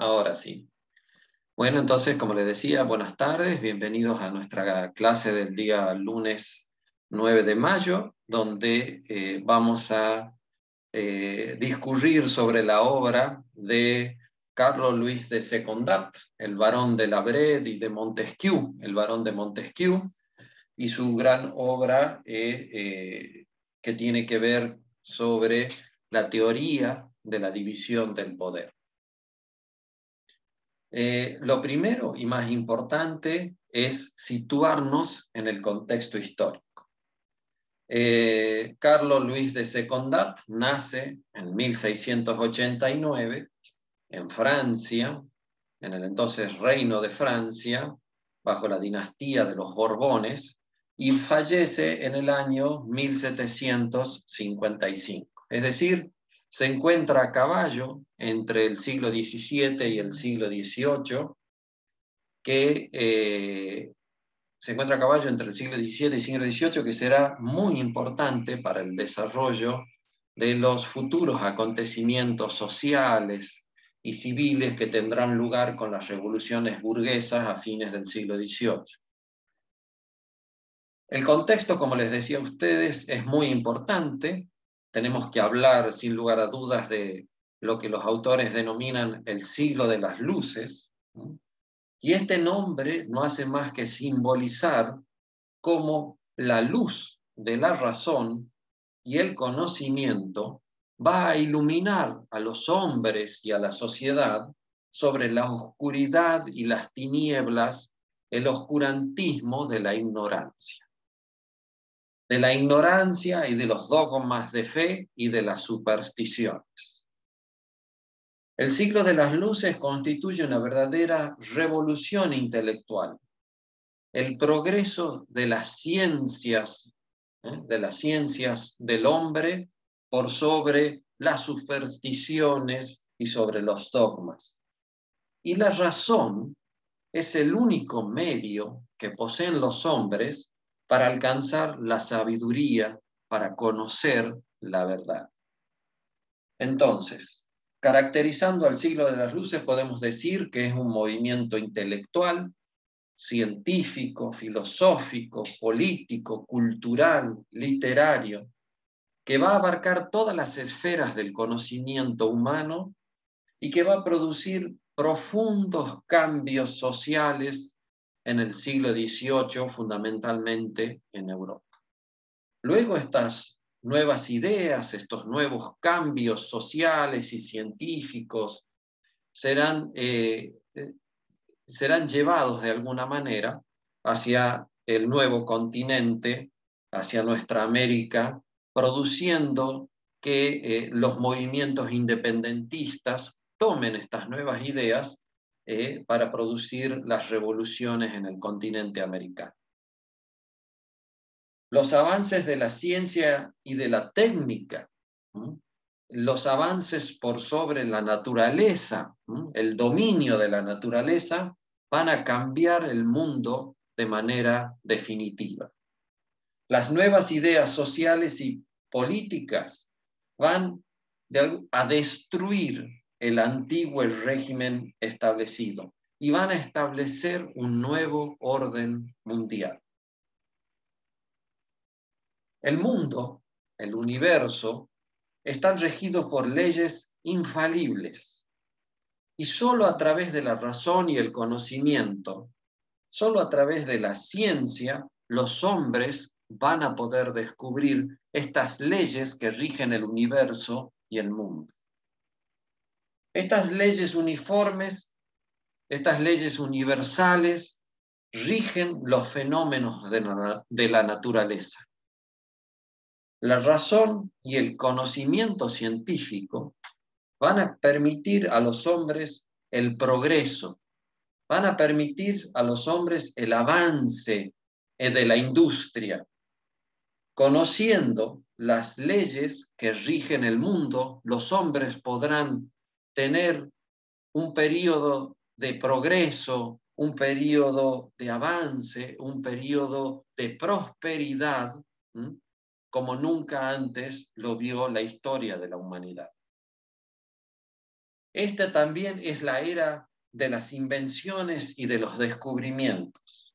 Ahora sí. Bueno, entonces, como les decía, buenas tardes, bienvenidos a nuestra clase del día lunes 9 de mayo, donde vamos a discurrir sobre la obra de Carlos Luis de Secondat, el barón de la Brede y de Montesquieu, el barón de Montesquieu, y su gran obra que tiene que ver sobre la teoría de la división del poder. Lo primero y más importante es situarnos en el contexto histórico. Carlos Luis de Secondat nace en 1689 en Francia, en el entonces Reino de Francia, bajo la dinastía de los Borbones, y fallece en el año 1755. Es decir, se encuentra a caballo entre el siglo XVII y el siglo XVIII, se encuentra a caballo entre el siglo XVII y el siglo XVIII, que será muy importante para el desarrollo de los futuros acontecimientos sociales y civiles que tendrán lugar con las revoluciones burguesas a fines del siglo XVIII. El contexto, como les decía a ustedes, es muy importante. Tenemos que hablar, sin lugar a dudas, de lo que los autores denominan el siglo de las luces, ¿no? Y este nombre no hace más que simbolizar cómo la luz de la razón y el conocimiento va a iluminar a los hombres y a la sociedad sobre la oscuridad y las tinieblas, el oscurantismo de la ignorancia. De la ignorancia y de los dogmas de fe y de las supersticiones. El siglo de las luces constituye una verdadera revolución intelectual. El progreso de las ciencias del hombre por sobre las supersticiones y sobre los dogmas. Y la razón es el único medio que poseen los hombres para alcanzar la sabiduría, para conocer la verdad. Entonces, caracterizando al siglo de las luces, podemos decir que es un movimiento intelectual, científico, filosófico, político, cultural, literario, que va a abarcar todas las esferas del conocimiento humano y que va a producir profundos cambios sociales en el siglo XVIII, fundamentalmente en Europa. Luego estas nuevas ideas, estos nuevos cambios sociales y científicos serán llevados de alguna manera hacia el nuevo continente, hacia nuestra América, produciendo que los movimientos independentistas tomen estas nuevas ideas para producir las revoluciones en el continente americano. Los avances de la ciencia y de la técnica, los avances por sobre la naturaleza, el dominio de la naturaleza, van a cambiar el mundo de manera definitiva. Las nuevas ideas sociales y políticas van a destruir el antiguo régimen establecido y van a establecer un nuevo orden mundial. El mundo, el universo, están regidos por leyes infalibles. Y solo a través de la razón y el conocimiento, solo a través de la ciencia, los hombres van a poder descubrir estas leyes que rigen el universo y el mundo. Estas leyes uniformes, estas leyes universales, rigen los fenómenos de la naturaleza. La razón y el conocimiento científico van a permitir a los hombres el progreso, van a permitir a los hombres el avance de la industria. Conociendo las leyes que rigen el mundo, los hombres podrán tener un periodo de progreso, un periodo de avance, un periodo de prosperidad, como nunca antes lo vio la historia de la humanidad. Esta también es la era de las invenciones y de los descubrimientos.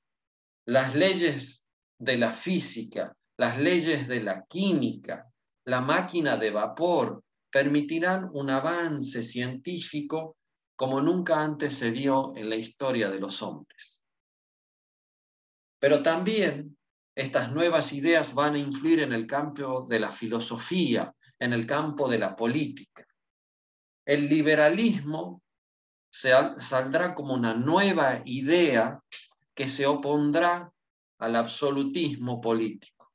Las leyes de la física, las leyes de la química, la máquina de vapor, permitirán un avance científico como nunca antes se vio en la historia de los hombres. Pero también estas nuevas ideas van a influir en el campo de la filosofía, en el campo de la política. El liberalismo saldrá como una nueva idea que se opondrá al absolutismo político.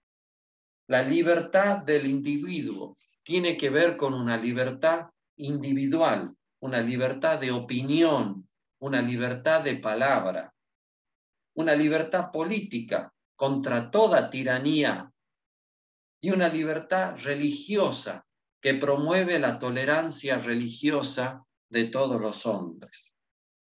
La libertad del individuo tiene que ver con una libertad individual, una libertad de opinión, una libertad de palabra, una libertad política contra toda tiranía y una libertad religiosa que promueve la tolerancia religiosa de todos los hombres.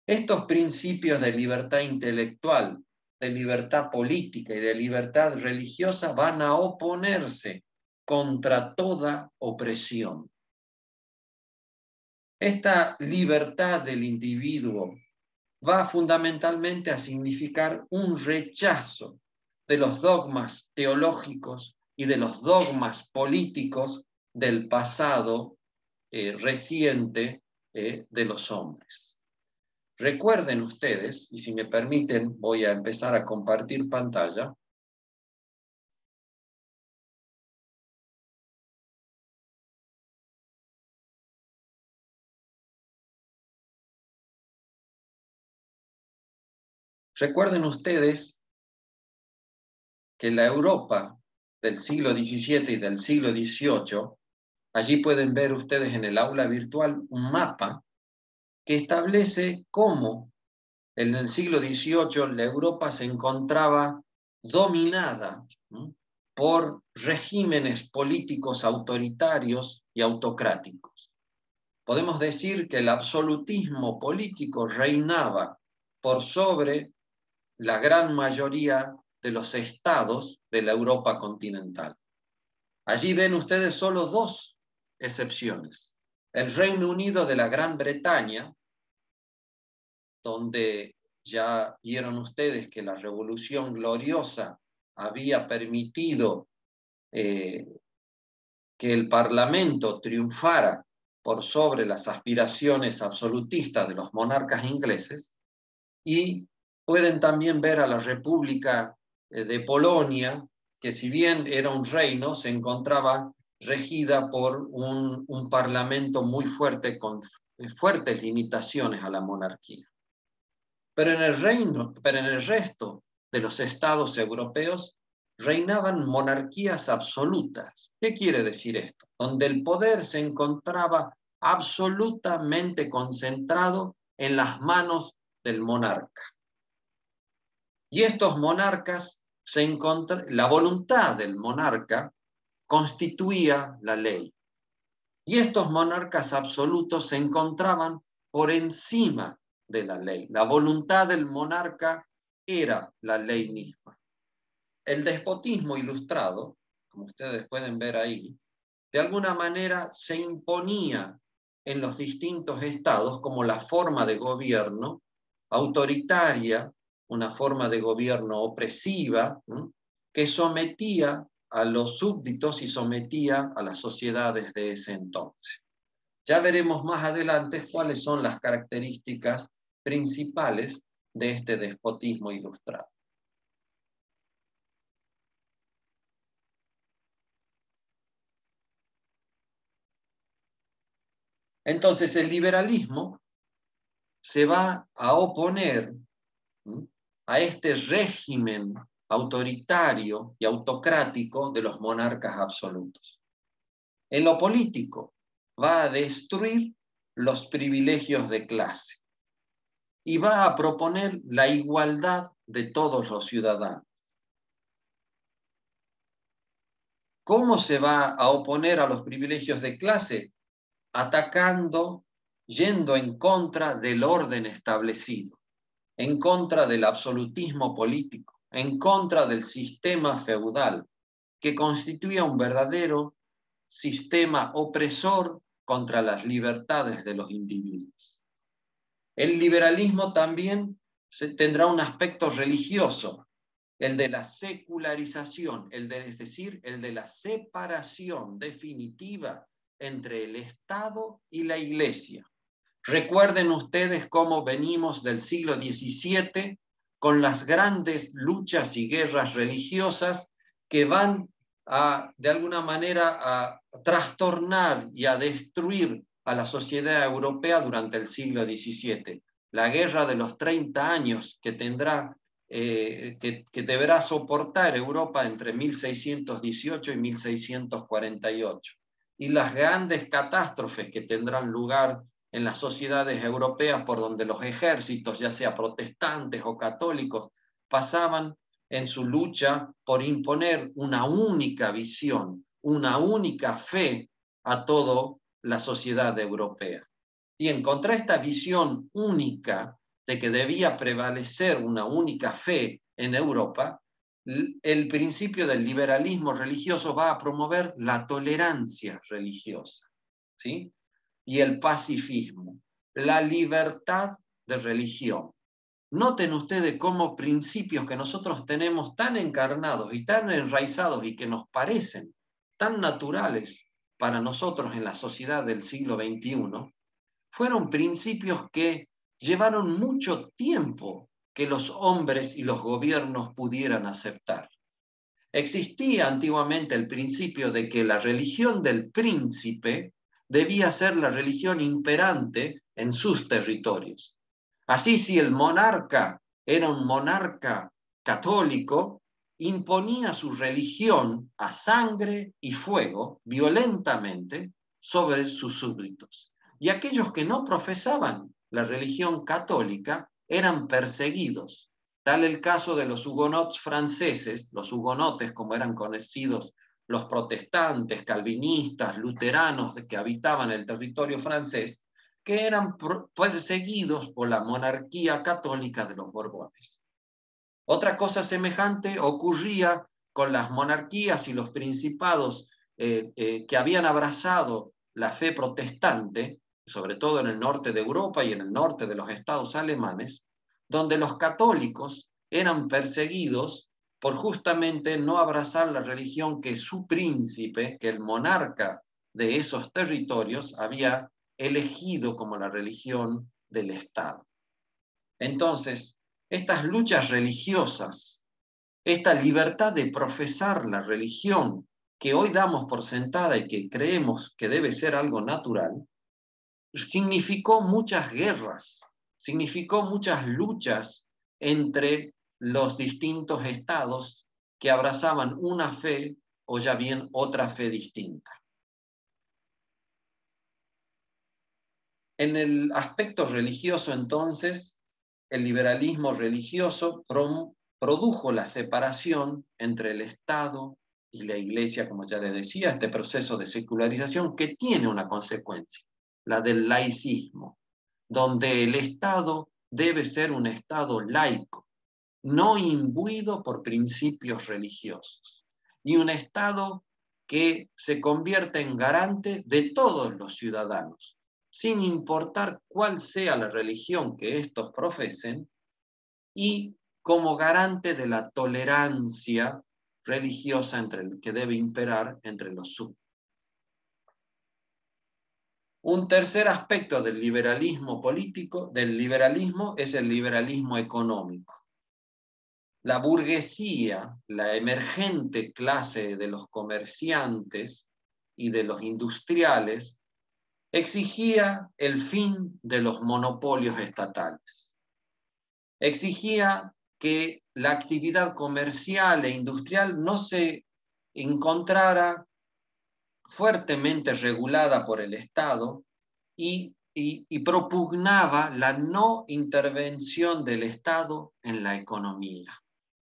Estos principios de libertad intelectual, de libertad política y de libertad religiosa van a oponerse contra toda opresión. Esta libertad del individuo va fundamentalmente a significar un rechazo de los dogmas teológicos y de los dogmas políticos del pasado reciente de los hombres. Recuerden ustedes, y si me permiten voy a empezar a compartir pantalla. Recuerden ustedes que la Europa del siglo XVII y del siglo XVIII, allí pueden ver ustedes en el aula virtual un mapa que establece cómo en el siglo XVIII la Europa se encontraba dominada por regímenes políticos autoritarios y autocráticos. Podemos decir que el absolutismo político reinaba por sobre la gran mayoría de los estados de la Europa continental. Allí ven ustedes solo dos excepciones. El Reino Unido de la Gran Bretaña, donde ya vieron ustedes que la Revolución Gloriosa había permitido que el Parlamento triunfara por sobre las aspiraciones absolutistas de los monarcas ingleses, y pueden también ver a la República de Polonia, que si bien era un reino, se encontraba regida por un parlamento muy fuerte, con fuertes limitaciones a la monarquía. Pero en el resto de los estados europeos reinaban monarquías absolutas. ¿Qué quiere decir esto? Donde el poder se encontraba absolutamente concentrado en las manos del monarca. Y estos monarcas, la voluntad del monarca constituía la ley. Y estos monarcas absolutos se encontraban por encima de la ley. La voluntad del monarca era la ley misma. El despotismo ilustrado, como ustedes pueden ver ahí, de alguna manera se imponía en los distintos estados como la forma de gobierno autoritaria, una forma de gobierno opresiva, que sometía a los súbditos y sometía a las sociedades de ese entonces. Ya veremos más adelante cuáles son las características principales de este despotismo ilustrado. Entonces, el liberalismo se va a oponer a este régimen autoritario y autocrático de los monarcas absolutos. En lo político, va a destruir los privilegios de clase y va a proponer la igualdad de todos los ciudadanos. ¿Cómo se va a oponer a los privilegios de clase? Atacando, yendo en contra del orden establecido, en contra del absolutismo político, en contra del sistema feudal, que constituía un verdadero sistema opresor contra las libertades de los individuos. El liberalismo también tendrá un aspecto religioso, el de la secularización, es decir, el de la separación definitiva entre el Estado y la Iglesia. Recuerden ustedes cómo venimos del siglo XVII con las grandes luchas y guerras religiosas que van de alguna manera a trastornar y a destruir a la sociedad europea durante el siglo XVII. La guerra de los 30 años que deberá soportar Europa entre 1618 y 1648. Y las grandes catástrofes que tendrán lugar en las sociedades europeas por donde los ejércitos, ya sea protestantes o católicos, pasaban en su lucha por imponer una única visión, una única fe a toda la sociedad europea. Y en contra de esta visión única de que debía prevalecer una única fe en Europa, el principio del liberalismo religioso va a promover la tolerancia religiosa, ¿sí? Y el pacifismo, la libertad de religión. Noten ustedes cómo principios que nosotros tenemos tan encarnados y tan enraizados y que nos parecen tan naturales para nosotros en la sociedad del siglo XXI, fueron principios que llevaron mucho tiempo que los hombres y los gobiernos pudieran aceptar. Existía antiguamente el principio de que la religión del príncipe debía ser la religión imperante en sus territorios. Así, si el monarca era un monarca católico, imponía su religión a sangre y fuego, violentamente, sobre sus súbditos. Y aquellos que no profesaban la religión católica eran perseguidos. Tal el caso de los hugonotes franceses, los hugonotes como eran conocidos los protestantes, calvinistas, luteranos que habitaban el territorio francés, que eran perseguidos por la monarquía católica de los Borbones. Otra cosa semejante ocurría con las monarquías y los principados que habían abrazado la fe protestante, sobre todo en el norte de Europa y en el norte de los estados alemanes, donde los católicos eran perseguidos por justamente no abrazar la religión que su príncipe, que el monarca de esos territorios, había elegido como la religión del Estado. Entonces, estas luchas religiosas, esta libertad de profesar la religión que hoy damos por sentada y que creemos que debe ser algo natural, significó muchas guerras, significó muchas luchas entre los distintos estados que abrazaban una fe o ya bien otra fe distinta. En el aspecto religioso, entonces, el liberalismo religioso produjo la separación entre el Estado y la Iglesia, como ya les decía, este proceso de secularización que tiene una consecuencia, la del laicismo, donde el Estado debe ser un Estado laico, no imbuido por principios religiosos, y un Estado que se convierta en garante de todos los ciudadanos, sin importar cuál sea la religión que estos profesen, y como garante de la tolerancia religiosa que debe imperar entre los súbditos. Un tercer aspecto del liberalismo político, del liberalismo, es el liberalismo económico. La burguesía, la emergente clase de los comerciantes y de los industriales, exigía el fin de los monopolios estatales. Exigía que la actividad comercial e industrial no se encontrara fuertemente regulada por el Estado y propugnaba la no intervención del Estado en la economía.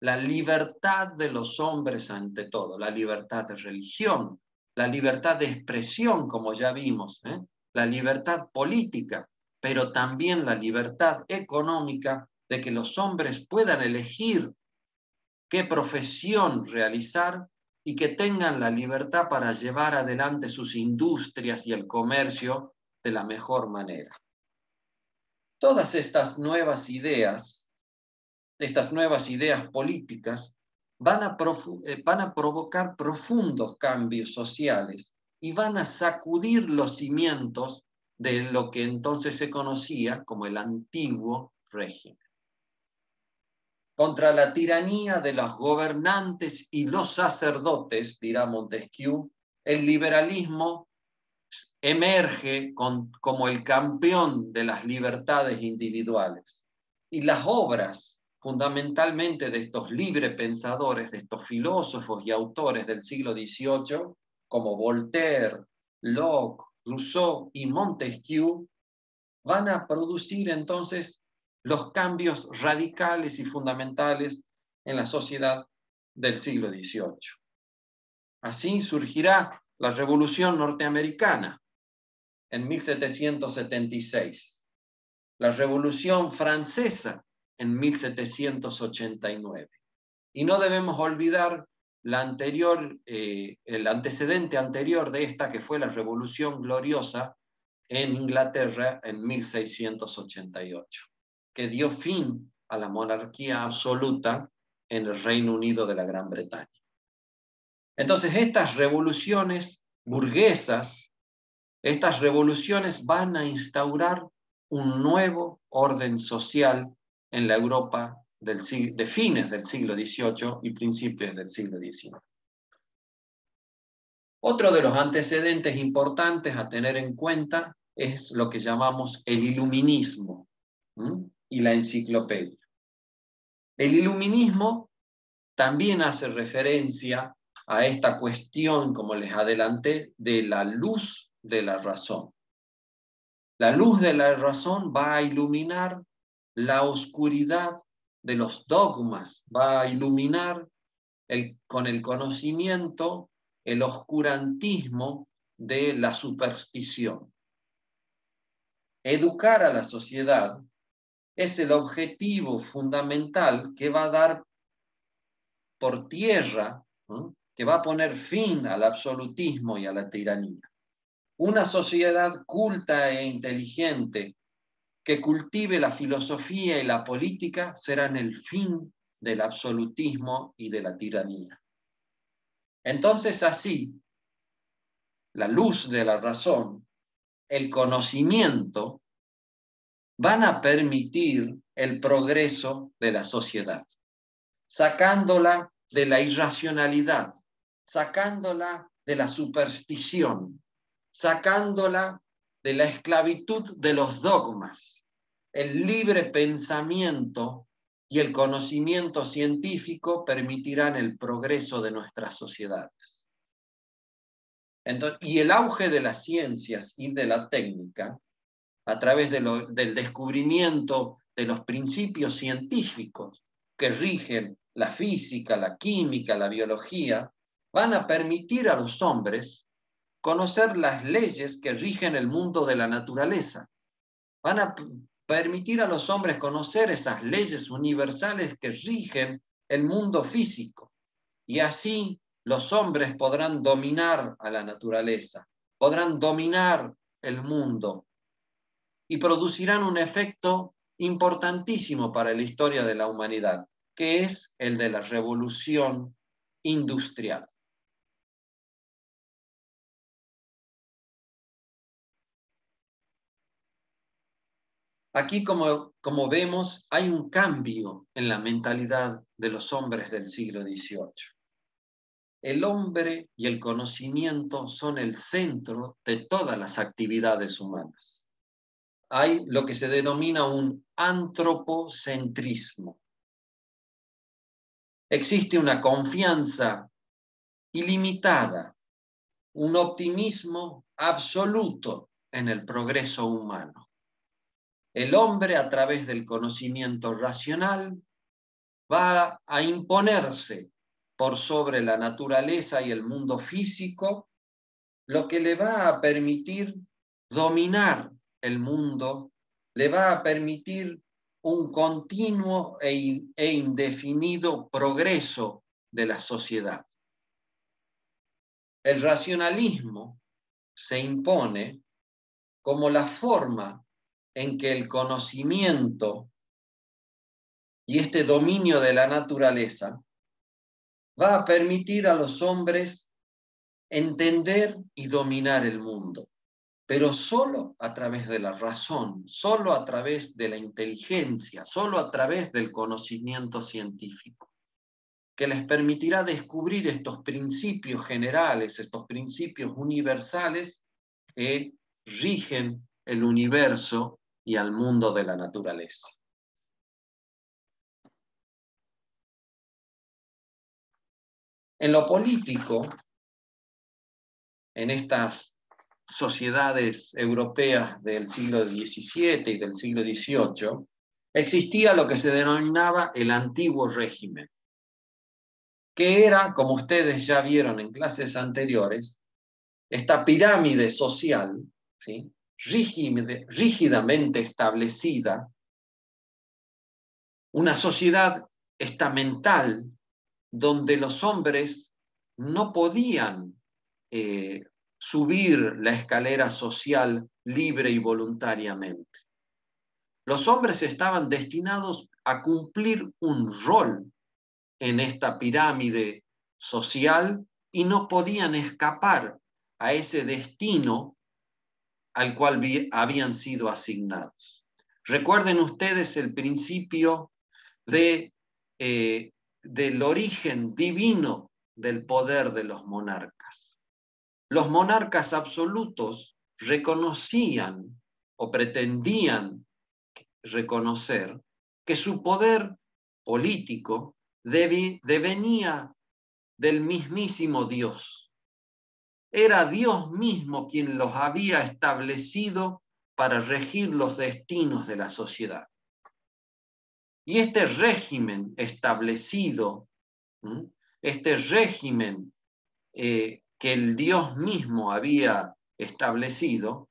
La libertad de los hombres ante todo, la libertad de religión, la libertad de expresión, como ya vimos, la libertad política, pero también la libertad económica de que los hombres puedan elegir qué profesión realizar y que tengan la libertad para llevar adelante sus industrias y el comercio de la mejor manera. Todas estas nuevas ideas políticas van a provocar profundos cambios sociales y van a sacudir los cimientos de lo que entonces se conocía como el antiguo régimen. Contra la tiranía de los gobernantes y los sacerdotes, dirá Montesquieu, el liberalismo emerge como el campeón de las libertades individuales. Y las obras, fundamentalmente de estos librepensadores, de estos filósofos y autores del siglo XVIII, como Voltaire, Locke, Rousseau y Montesquieu, van a producir entonces los cambios radicales y fundamentales en la sociedad del siglo XVIII. Así surgirá la Revolución Norteamericana en 1776, la Revolución Francesa en 1789. Y no debemos olvidar el antecedente anterior de esta, que fue la Revolución Gloriosa en Inglaterra en 1688, que dio fin a la monarquía absoluta en el Reino Unido de la Gran Bretaña. Entonces, estas revoluciones burguesas, estas revoluciones van a instaurar un nuevo orden social en la Europa de fines del siglo XVIII y principios del siglo XIX. Otro de los antecedentes importantes a tener en cuenta es lo que llamamos el iluminismo y la enciclopedia. El iluminismo también hace referencia a esta cuestión, como les adelanté, de la luz de la razón. La luz de la razón va a iluminar la oscuridad de los dogmas, va a iluminar con el conocimiento el oscurantismo de la superstición. Educar a la sociedad es el objetivo fundamental que va a dar por tierra, ¿no?, que va a poner fin al absolutismo y a la tiranía. Una sociedad culta e inteligente que cultive la filosofía y la política serán el fin del absolutismo y de la tiranía. Entonces, así, la luz de la razón, el conocimiento, van a permitir el progreso de la sociedad, sacándola de la irracionalidad, sacándola de la superstición, sacándola de la esclavitud de los dogmas. El libre pensamiento y el conocimiento científico permitirán el progreso de nuestras sociedades. Entonces, y el auge de las ciencias y de la técnica, a través del descubrimiento de los principios científicos que rigen la física, la química, la biología, van a permitir a los hombres conocer las leyes que rigen el mundo de la naturaleza. Van a permitir a los hombres conocer esas leyes universales que rigen el mundo físico. Y así los hombres podrán dominar a la naturaleza, podrán dominar el mundo y producirán un efecto importantísimo para la historia de la humanidad, que es el de la revolución industrial. Aquí, como vemos, hay un cambio en la mentalidad de los hombres del siglo XVIII. El hombre y el conocimiento son el centro de todas las actividades humanas. Hay lo que se denomina un antropocentrismo. Existe una confianza ilimitada, un optimismo absoluto en el progreso humano. El hombre, a través del conocimiento racional, va a imponerse por sobre la naturaleza y el mundo físico, lo que le va a permitir dominar el mundo, le va a permitir un continuo e indefinido progreso de la sociedad. el racionalismo se impone como la forma en que el conocimiento y este dominio de la naturaleza va a permitir a los hombres entender y dominar el mundo, pero solo a través de la razón, solo a través de la inteligencia, solo a través del conocimiento científico, que les permitirá descubrir estos principios generales, estos principios universales que rigen el universo y al mundo de la naturaleza. En lo político, en estas sociedades europeas del siglo XVII y del siglo XVIII, existía lo que se denominaba el antiguo régimen, que era, como ustedes ya vieron en clases anteriores, esta pirámide social, ¿sí?, rígidamente establecida, una sociedad estamental donde los hombres no podían subir la escalera social libre y voluntariamente. Los hombres estaban destinados a cumplir un rol en esta pirámide social y no podían escapar a ese destino al cual habían sido asignados. Recuerden ustedes el principio del origen divino del poder de los monarcas. Los monarcas absolutos reconocían o pretendían reconocer que su poder político devenía del mismísimo Dios. Era Dios mismo quien los había establecido para regir los destinos de la sociedad. Y este régimen establecido, este régimen que el Dios mismo había establecido,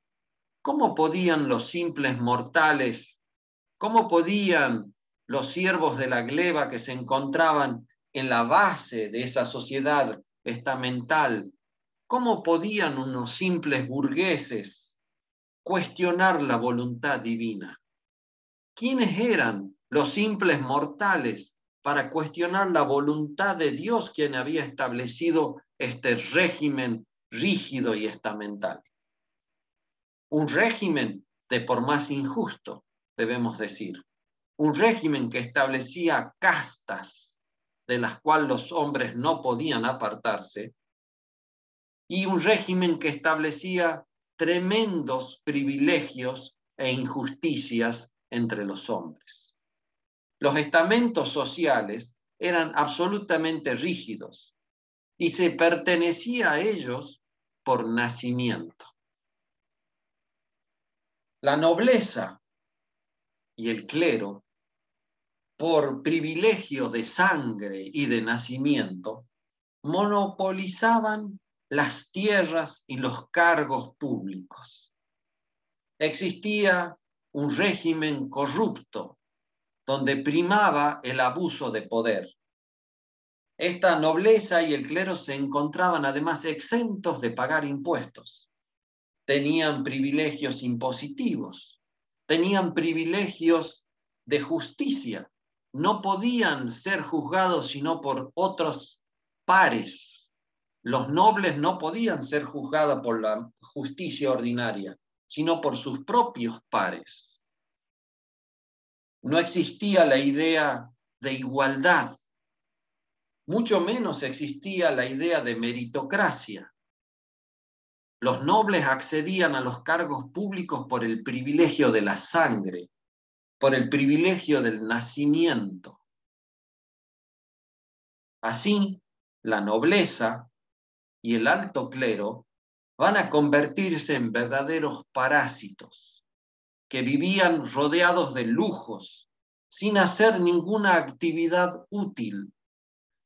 ¿cómo podían los simples mortales, cómo podían los siervos de la gleba que se encontraban en la base de esa sociedad estamental, cómo podían unos simples burgueses cuestionar la voluntad divina? ¿Quiénes eran los simples mortales para cuestionar la voluntad de Dios, quien había establecido este régimen rígido y estamental? Un régimen de por más injusto, debemos decir. Un régimen que establecía castas de las cuales los hombres no podían apartarse, y un régimen que establecía tremendos privilegios e injusticias entre los hombres. Los estamentos sociales eran absolutamente rígidos y se pertenecía a ellos por nacimiento. La nobleza y el clero, por privilegio de sangre y de nacimiento, monopolizaban las tierras y los cargos públicos. Existía un régimen corrupto donde primaba el abuso de poder. Esta nobleza y el clero se encontraban además exentos de pagar impuestos. Tenían privilegios impositivos, tenían privilegios de justicia, no podían ser juzgados sino por otros pares. Los nobles no podían ser juzgados por la justicia ordinaria, sino por sus propios pares. No existía la idea de igualdad, mucho menos existía la idea de meritocracia. Los nobles accedían a los cargos públicos por el privilegio de la sangre, por el privilegio del nacimiento. Así, la nobleza y el alto clero van a convertirse en verdaderos parásitos, que vivían rodeados de lujos, sin hacer ninguna actividad útil.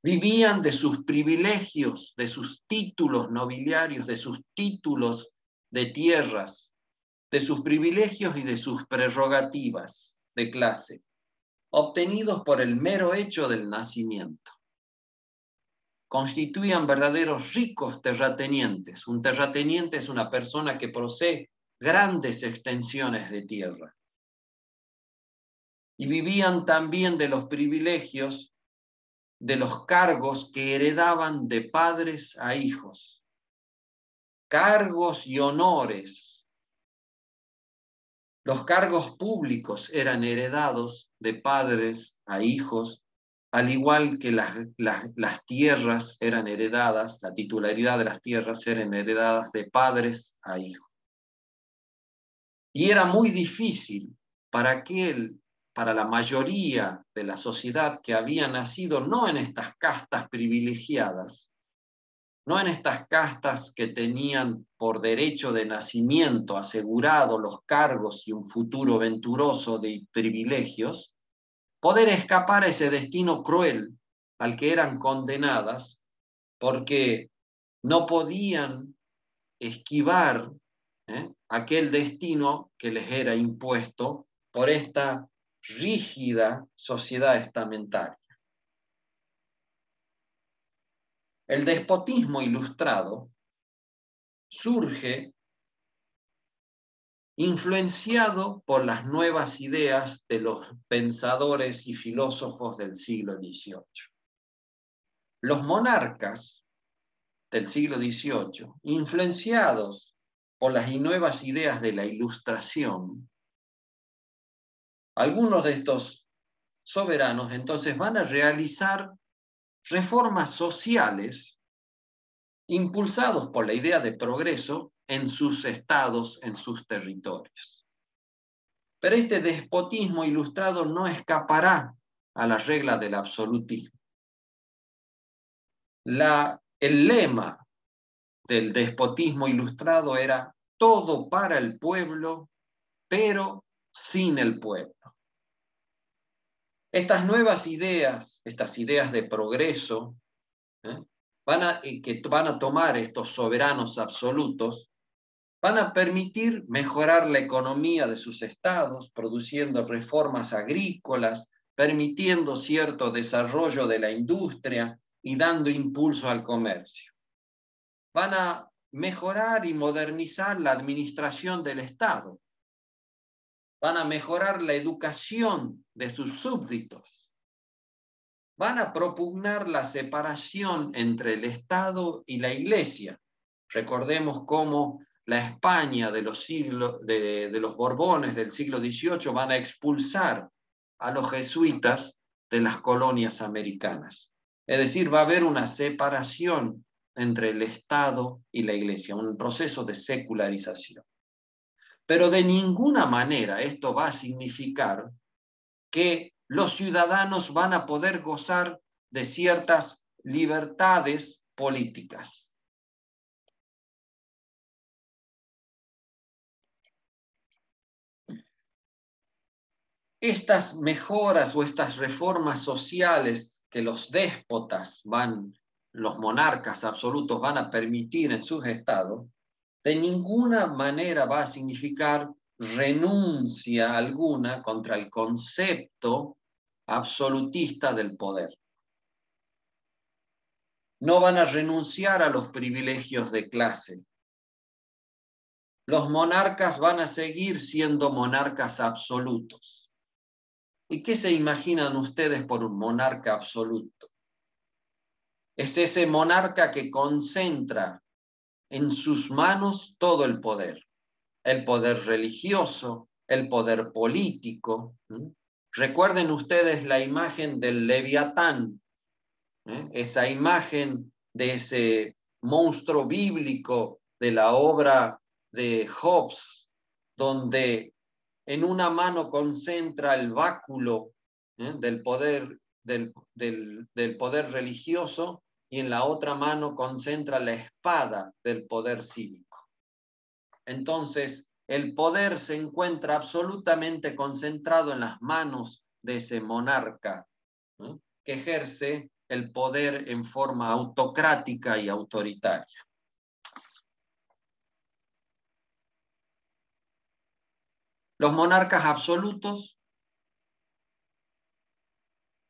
Vivían de sus privilegios, de sus títulos nobiliarios, de sus títulos de tierras, de sus privilegios y de sus prerrogativas de clase, obtenidos por el mero hecho del nacimiento. constituían verdaderos ricos terratenientes. Un terrateniente es una persona que posee grandes extensiones de tierra. Y vivían también de los privilegios, de los cargos que heredaban de padres a hijos. Cargos y honores. Los cargos públicos eran heredados de padres a hijos, al igual que las tierras eran heredadas, la titularidad de las tierras eran heredadas de padres a hijos. Y era muy difícil para la mayoría de la sociedad que había nacido no en estas castas privilegiadas, no en estas castas que tenían por derecho de nacimiento asegurado los cargos y un futuro venturoso de privilegios, poder escapar a ese destino cruel al que eran condenadas, porque no podían esquivar aquel destino que les era impuesto por esta rígida sociedad estamentaria. El despotismo ilustrado surge influenciado por las nuevas ideas de los pensadores y filósofos del siglo XVIII. Los monarcas del siglo XVIII, influenciados por las nuevas ideas de la Ilustración, algunos de estos soberanos entonces van a realizar reformas sociales impulsados por la idea de progreso en sus estados, en sus territorios. Pero este despotismo ilustrado no escapará a la regla del absolutismo. El lema del despotismo ilustrado era todo para el pueblo, pero sin el pueblo. Estas nuevas ideas, estas ideas de progreso, que van a tomar estos soberanos absolutos, van a permitir mejorar la economía de sus estados, produciendo reformas agrícolas, permitiendo cierto desarrollo de la industria y dando impulso al comercio. Van a mejorar y modernizar la administración del Estado. Van a mejorar la educación de sus súbditos. Van a propugnar la separación entre el Estado y la Iglesia. Recordemos cómo la España de los Borbones del siglo XVIII van a expulsar a los jesuitas de las colonias americanas. Es decir, va a haber una separación entre el Estado y la Iglesia, un proceso de secularización. Pero de ninguna manera esto va a significar que los ciudadanos van a poder gozar de ciertas libertades políticas. Estas mejoras o estas reformas sociales que los déspotas los monarcas absolutos van a permitir en sus estados, de ninguna manera va a significar renuncia alguna contra el concepto absolutista del poder. No van a renunciar a los privilegios de clase. Los monarcas van a seguir siendo monarcas absolutos. ¿Y qué se imaginan ustedes por un monarca absoluto? Es ese monarca que concentra en sus manos todo el poder religioso, el poder político. Recuerden ustedes la imagen del Leviatán, esa imagen de ese monstruo bíblico de la obra de Hobbes, donde en una mano concentra el báculo del poder religioso y en la otra mano concentra la espada del poder cívico. Entonces, el poder se encuentra absolutamente concentrado en las manos de ese monarca, que ejerce el poder en forma autocrática y autoritaria. Los monarcas absolutos,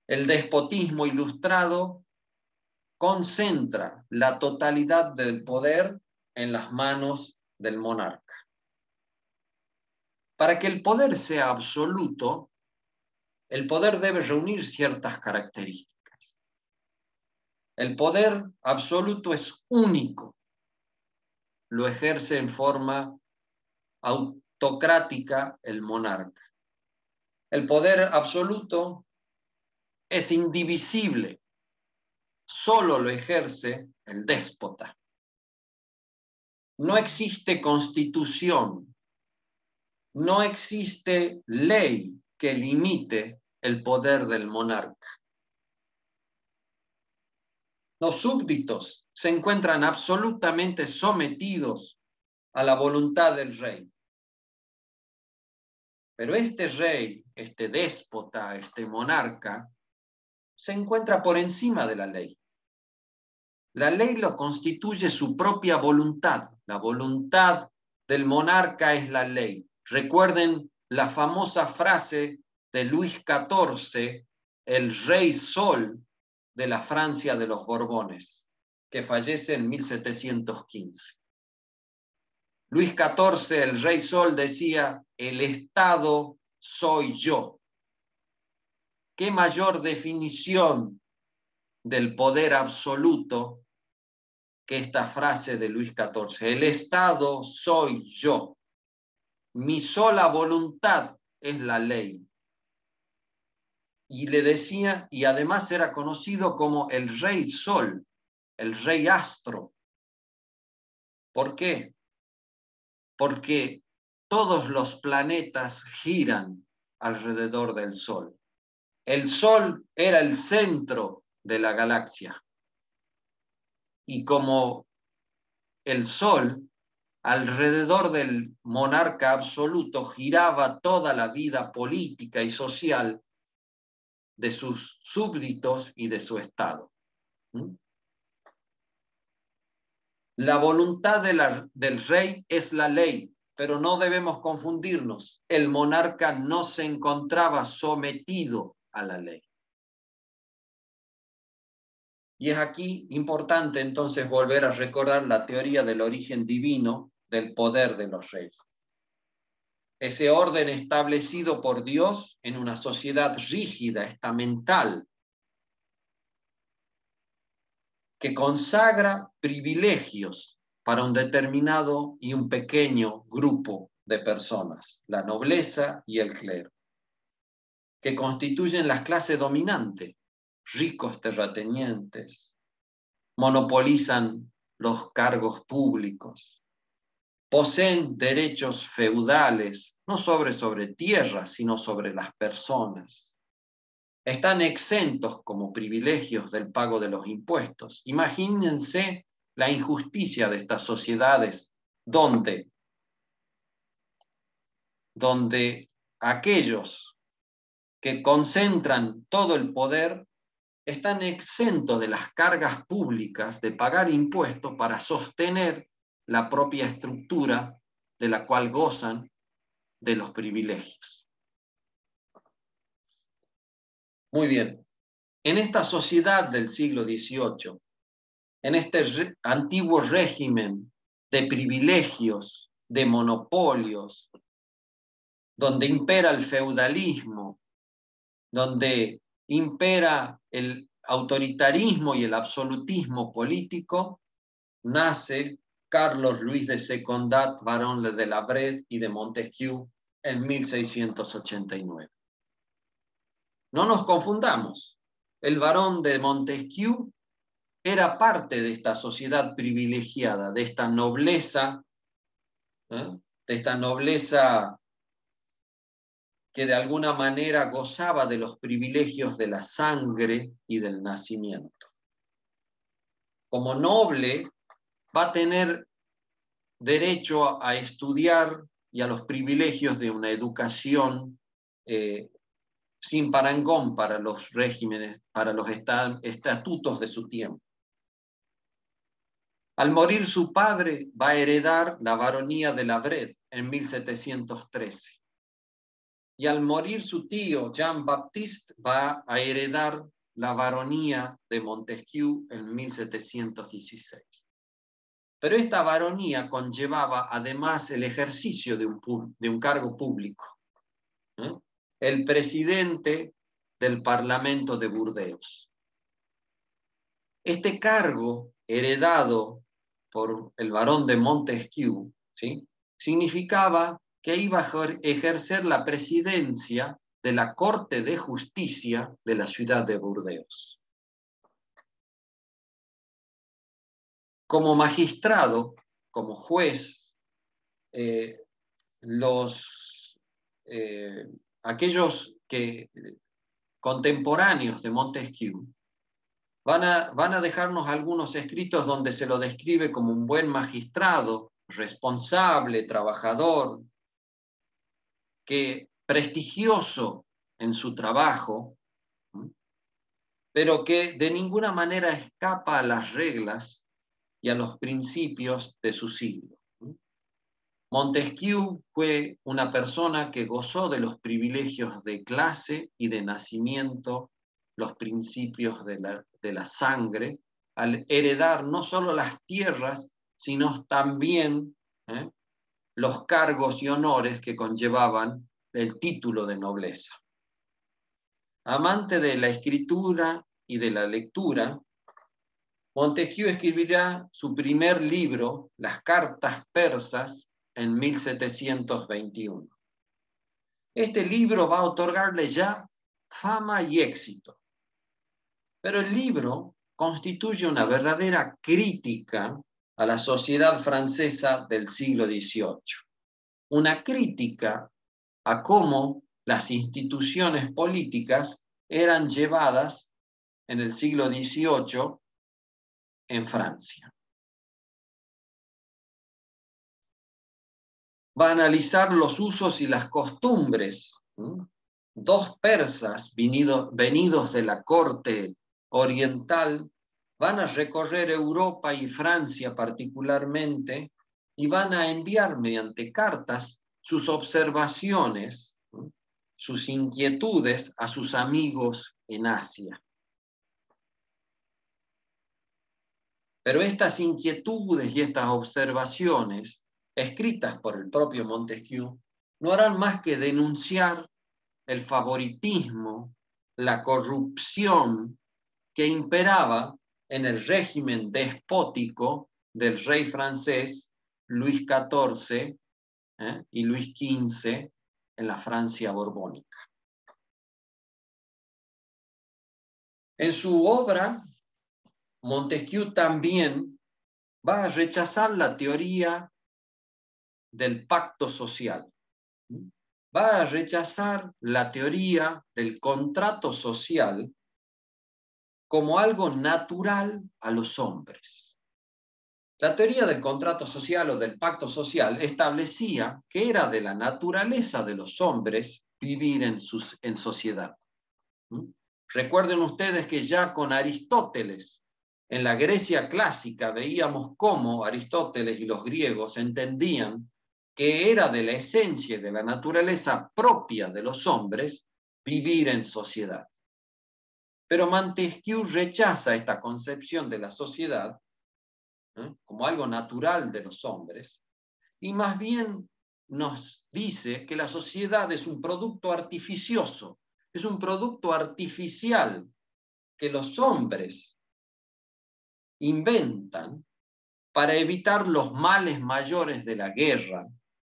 el despotismo ilustrado, concentra la totalidad del poder en las manos del monarca. Para que el poder sea absoluto, el poder debe reunir ciertas características. El poder absoluto es único. Lo ejerce en forma autocrática el monarca. El poder absoluto es indivisible. Solo lo ejerce el déspota. No existe constitución, no existe ley que limite el poder del monarca. Los súbditos se encuentran absolutamente sometidos a la voluntad del rey. Pero este rey, este déspota, este monarca, se encuentra por encima de la ley. La ley lo constituye su propia voluntad. La voluntad del monarca es la ley. Recuerden la famosa frase de Luis XIV, el rey sol de la Francia de los Borbones, que fallece en 1715. Luis XIV, el rey sol, decía: el Estado soy yo. ¿Qué mayor definición del poder absoluto que esta frase de Luis XIV? El Estado soy yo. Mi sola voluntad es la ley. Y le decía, y además era conocido como el rey sol, el rey astro. ¿Por qué? Porque todos los planetas giran alrededor del sol. El sol era el centro de la galaxia. Y como el sol, alrededor del monarca absoluto giraba toda la vida política y social de sus súbditos y de su estado. La voluntad del rey es la ley, pero no debemos confundirnos. El monarca no se encontraba sometido a la ley. Y es aquí importante entonces volver a recordar la teoría del origen divino del poder de los reyes. Ese orden establecido por Dios en una sociedad rígida, estamental, que consagra privilegios para un determinado y un pequeño grupo de personas, la nobleza y el clero, que constituyen las clases dominantes, ricos terratenientes, monopolizan los cargos públicos, poseen derechos feudales, no sobre tierras, sino sobre las personas. Están exentos como privilegios del pago de los impuestos. Imagínense la injusticia de estas sociedades donde aquellos que concentran todo el poder están exentos de las cargas públicas de pagar impuestos para sostener la propia estructura de la cual gozan de los privilegios. Muy bien. En esta sociedad del siglo XVIII, en este antiguo régimen de privilegios, de monopolios, donde impera el feudalismo, donde impera el autoritarismo y el absolutismo político, nace Carlos Luis de Secondat, barón de la Brede y de Montesquieu, en 1689. No nos confundamos, el barón de Montesquieu era parte de esta sociedad privilegiada, de esta nobleza, de esta nobleza que de alguna manera gozaba de los privilegios de la sangre y del nacimiento. Como noble, va a tener derecho a estudiar y a los privilegios de una educación sin parangón para los regímenes, para los estatutos de su tiempo. Al morir su padre, va a heredar la baronía de la Brede en 1713. Y al morir su tío, Jean-Baptiste, va a heredar la baronía de Montesquieu en 1716. Pero esta baronía conllevaba además el ejercicio de un cargo público. El presidente del Parlamento de Burdeos. Este cargo, heredado por el barón de Montesquieu, ¿sí?, significaba que iba a ejercer la presidencia de la Corte de Justicia de la ciudad de Burdeos. Como magistrado, como juez, aquellos contemporáneos de Montesquieu van a dejarnos algunos escritos donde se lo describe como un buen magistrado, responsable, trabajador, prestigioso en su trabajo, pero que de ninguna manera escapa a las reglas y a los principios de su siglo. Montesquieu fue una persona que gozó de los privilegios de clase y de nacimiento, los principios de la sangre, al heredar no solo las tierras, sino también los cargos y honores que conllevaban el título de nobleza. Amante de la escritura y de la lectura, Montesquieu escribirá su primer libro, Las Cartas Persas, en 1721. Este libro va a otorgarle ya fama y éxito. Pero el libro constituye una verdadera crítica a la sociedad francesa del siglo XVIII. Una crítica a cómo las instituciones políticas eran llevadas en el siglo XVIII en Francia. Va a analizar los usos y las costumbres. Dos persas venidos de la corte oriental van a recorrer Europa y Francia particularmente y van a enviar mediante cartas sus observaciones, sus inquietudes a sus amigos en Asia. Pero estas inquietudes y estas observaciones, escritas por el propio Montesquieu, no harán más que denunciar el favoritismo, la corrupción que imperaba en el régimen despótico del rey francés Luis XIV y Luis XV en la Francia borbónica. En su obra, Montesquieu también va a rechazar la teoría del pacto social. Va a rechazar la teoría del contrato social como algo natural a los hombres. La teoría del contrato social o del pacto social establecía que era de la naturaleza de los hombres vivir en sociedad. Recuerden ustedes que ya con Aristóteles, en la Grecia clásica, veíamos cómo Aristóteles y los griegos entendían que era de la esencia y de la naturaleza propia de los hombres vivir en sociedad. Pero Montesquieu rechaza esta concepción de la sociedad como algo natural de los hombres, y más bien nos dice que la sociedad es un producto artificioso, es un producto artificial que los hombres inventan para evitar los males mayores de la guerra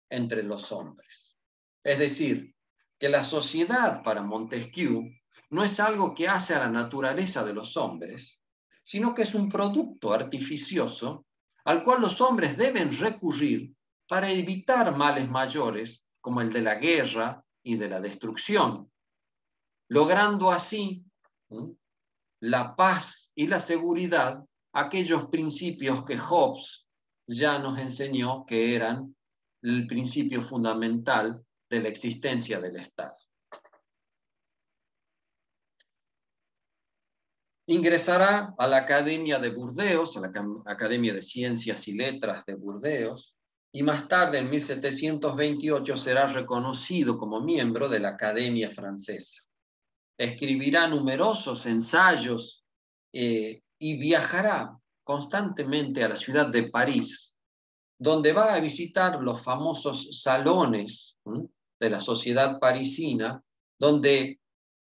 entre los hombres. Es decir, que la sociedad para Montesquieu no es algo que hace a la naturaleza de los hombres, sino que es un producto artificioso al cual los hombres deben recurrir para evitar males mayores como el de la guerra y de la destrucción, logrando así la paz y la seguridad, aquellos principios que Hobbes ya nos enseñó que eran el principio fundamental de la existencia del Estado. Ingresará a la Academia de Burdeos, a la Academia de Ciencias y Letras de Burdeos, y más tarde, en 1728, será reconocido como miembro de la Academia Francesa. escribirá numerosos ensayos y viajará constantemente a la ciudad de París, donde va a visitar los famosos salones de la sociedad parisina, donde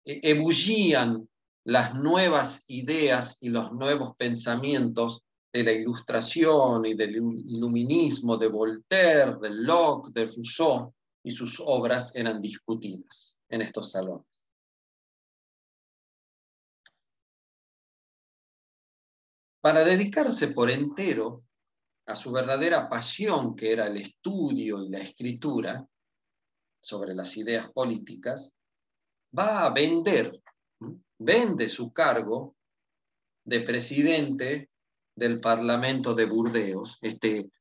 ebullían las nuevas ideas y los nuevos pensamientos de la Ilustración y del Iluminismo, de Voltaire, de Locke, de Rousseau, y sus obras eran discutidas en estos salones. Para dedicarse por entero a su verdadera pasión, que era el estudio y la escritura sobre las ideas políticas, va a vende su cargo de presidente del Parlamento de Burdeos, este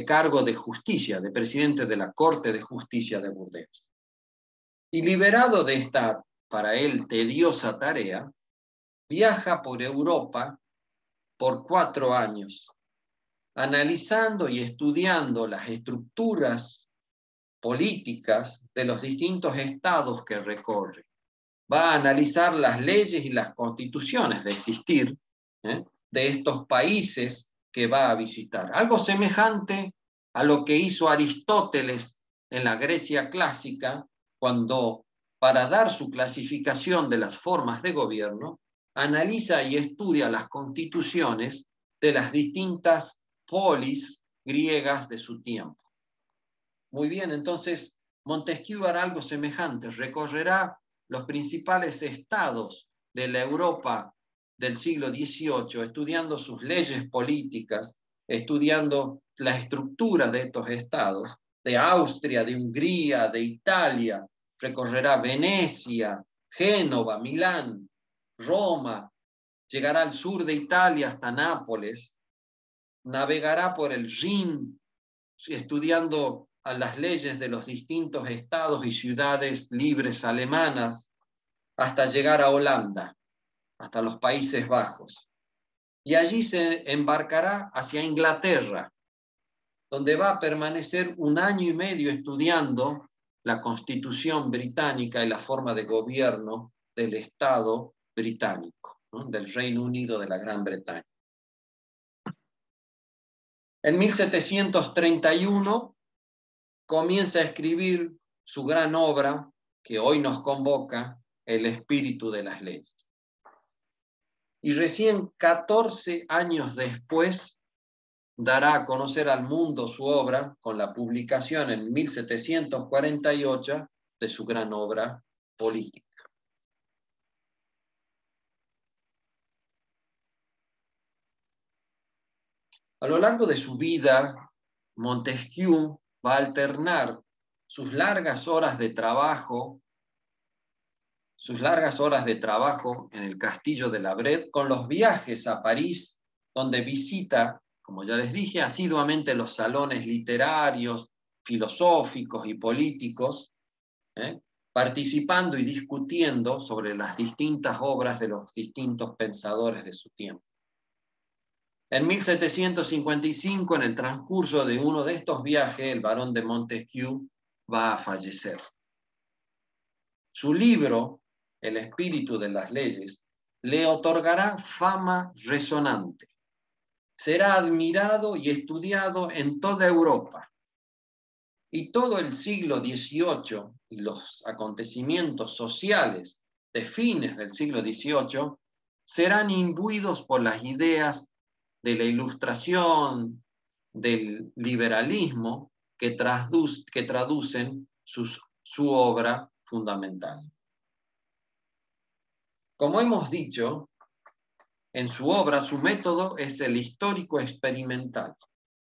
cargo de justicia, de presidente de la Corte de Justicia de Burdeos. Y liberado de esta, para él, tediosa tarea, viaja por Europa por 4 años, analizando y estudiando las estructuras políticas de los distintos estados que recorre. Va a analizar las leyes y las constituciones de existir de estos países que va a visitar. Algo semejante a lo que hizo Aristóteles en la Grecia clásica, cuando, para dar su clasificación de las formas de gobierno, analiza y estudia las constituciones de las distintas polis griegas de su tiempo. Muy bien, entonces Montesquieu hará algo semejante, recorrerá los principales estados de la Europa del siglo XVIII, estudiando sus leyes políticas, estudiando la estructura de estos estados, de Austria, de Hungría, de Italia, recorrerá Venecia, Génova, Milán, Roma, llegará al sur de Italia hasta Nápoles, navegará por el Rin, estudiando a las leyes de los distintos estados y ciudades libres alemanas, hasta llegar a Holanda, hasta los Países Bajos. Y allí se embarcará hacia Inglaterra, donde va a permanecer 1 año y medio estudiando la Constitución británica y la forma de gobierno del Estado británico, ¿no? Del Reino Unido de la Gran Bretaña. En 1731 comienza a escribir su gran obra que hoy nos convoca, El espíritu de las leyes. Y recién 14 años después dará a conocer al mundo su obra con la publicación en 1748 de su gran obra política. A lo largo de su vida, Montesquieu va a alternar sus largas horas de trabajo en el castillo de la Brette con los viajes a París, donde visita, como ya les dije, asiduamente los salones literarios, filosóficos y políticos, participando y discutiendo sobre las distintas obras de los distintos pensadores de su tiempo. En 1755, en el transcurso de uno de estos viajes, el barón de Montesquieu va a fallecer. Su libro, El espíritu de las leyes, le otorgará fama resonante. Será admirado y estudiado en toda Europa. Y todo el siglo XVIII y los acontecimientos sociales de fines del siglo XVIII serán imbuidos por las ideas de la Ilustración, del liberalismo, que traducen su obra fundamental. Como hemos dicho, en su obra, su método es el histórico experimental.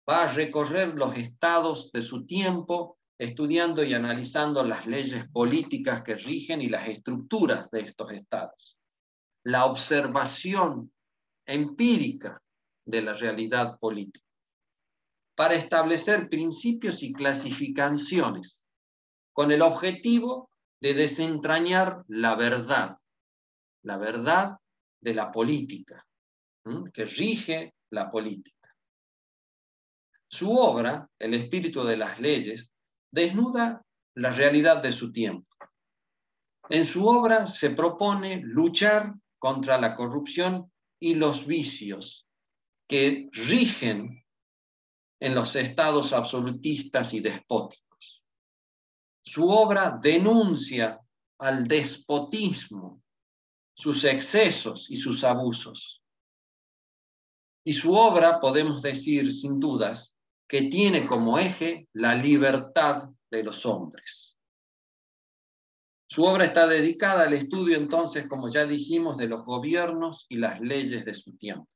Va a recorrer los estados de su tiempo, estudiando y analizando las leyes políticas que rigen y las estructuras de estos estados. La observación empírica de la realidad política, para establecer principios y clasificaciones, con el objetivo de desentrañar la verdad de la política, que rige la política. Su obra, El espíritu de las leyes, desnuda la realidad de su tiempo. En su obra se propone luchar contra la corrupción y los vicios que rigen en los estados absolutistas y despóticos. Su obra denuncia al despotismo, sus excesos y sus abusos. Y su obra, podemos decir sin dudas, que tiene como eje la libertad de los hombres. Su obra está dedicada al estudio, entonces, como ya dijimos, de los gobiernos y las leyes de su tiempo.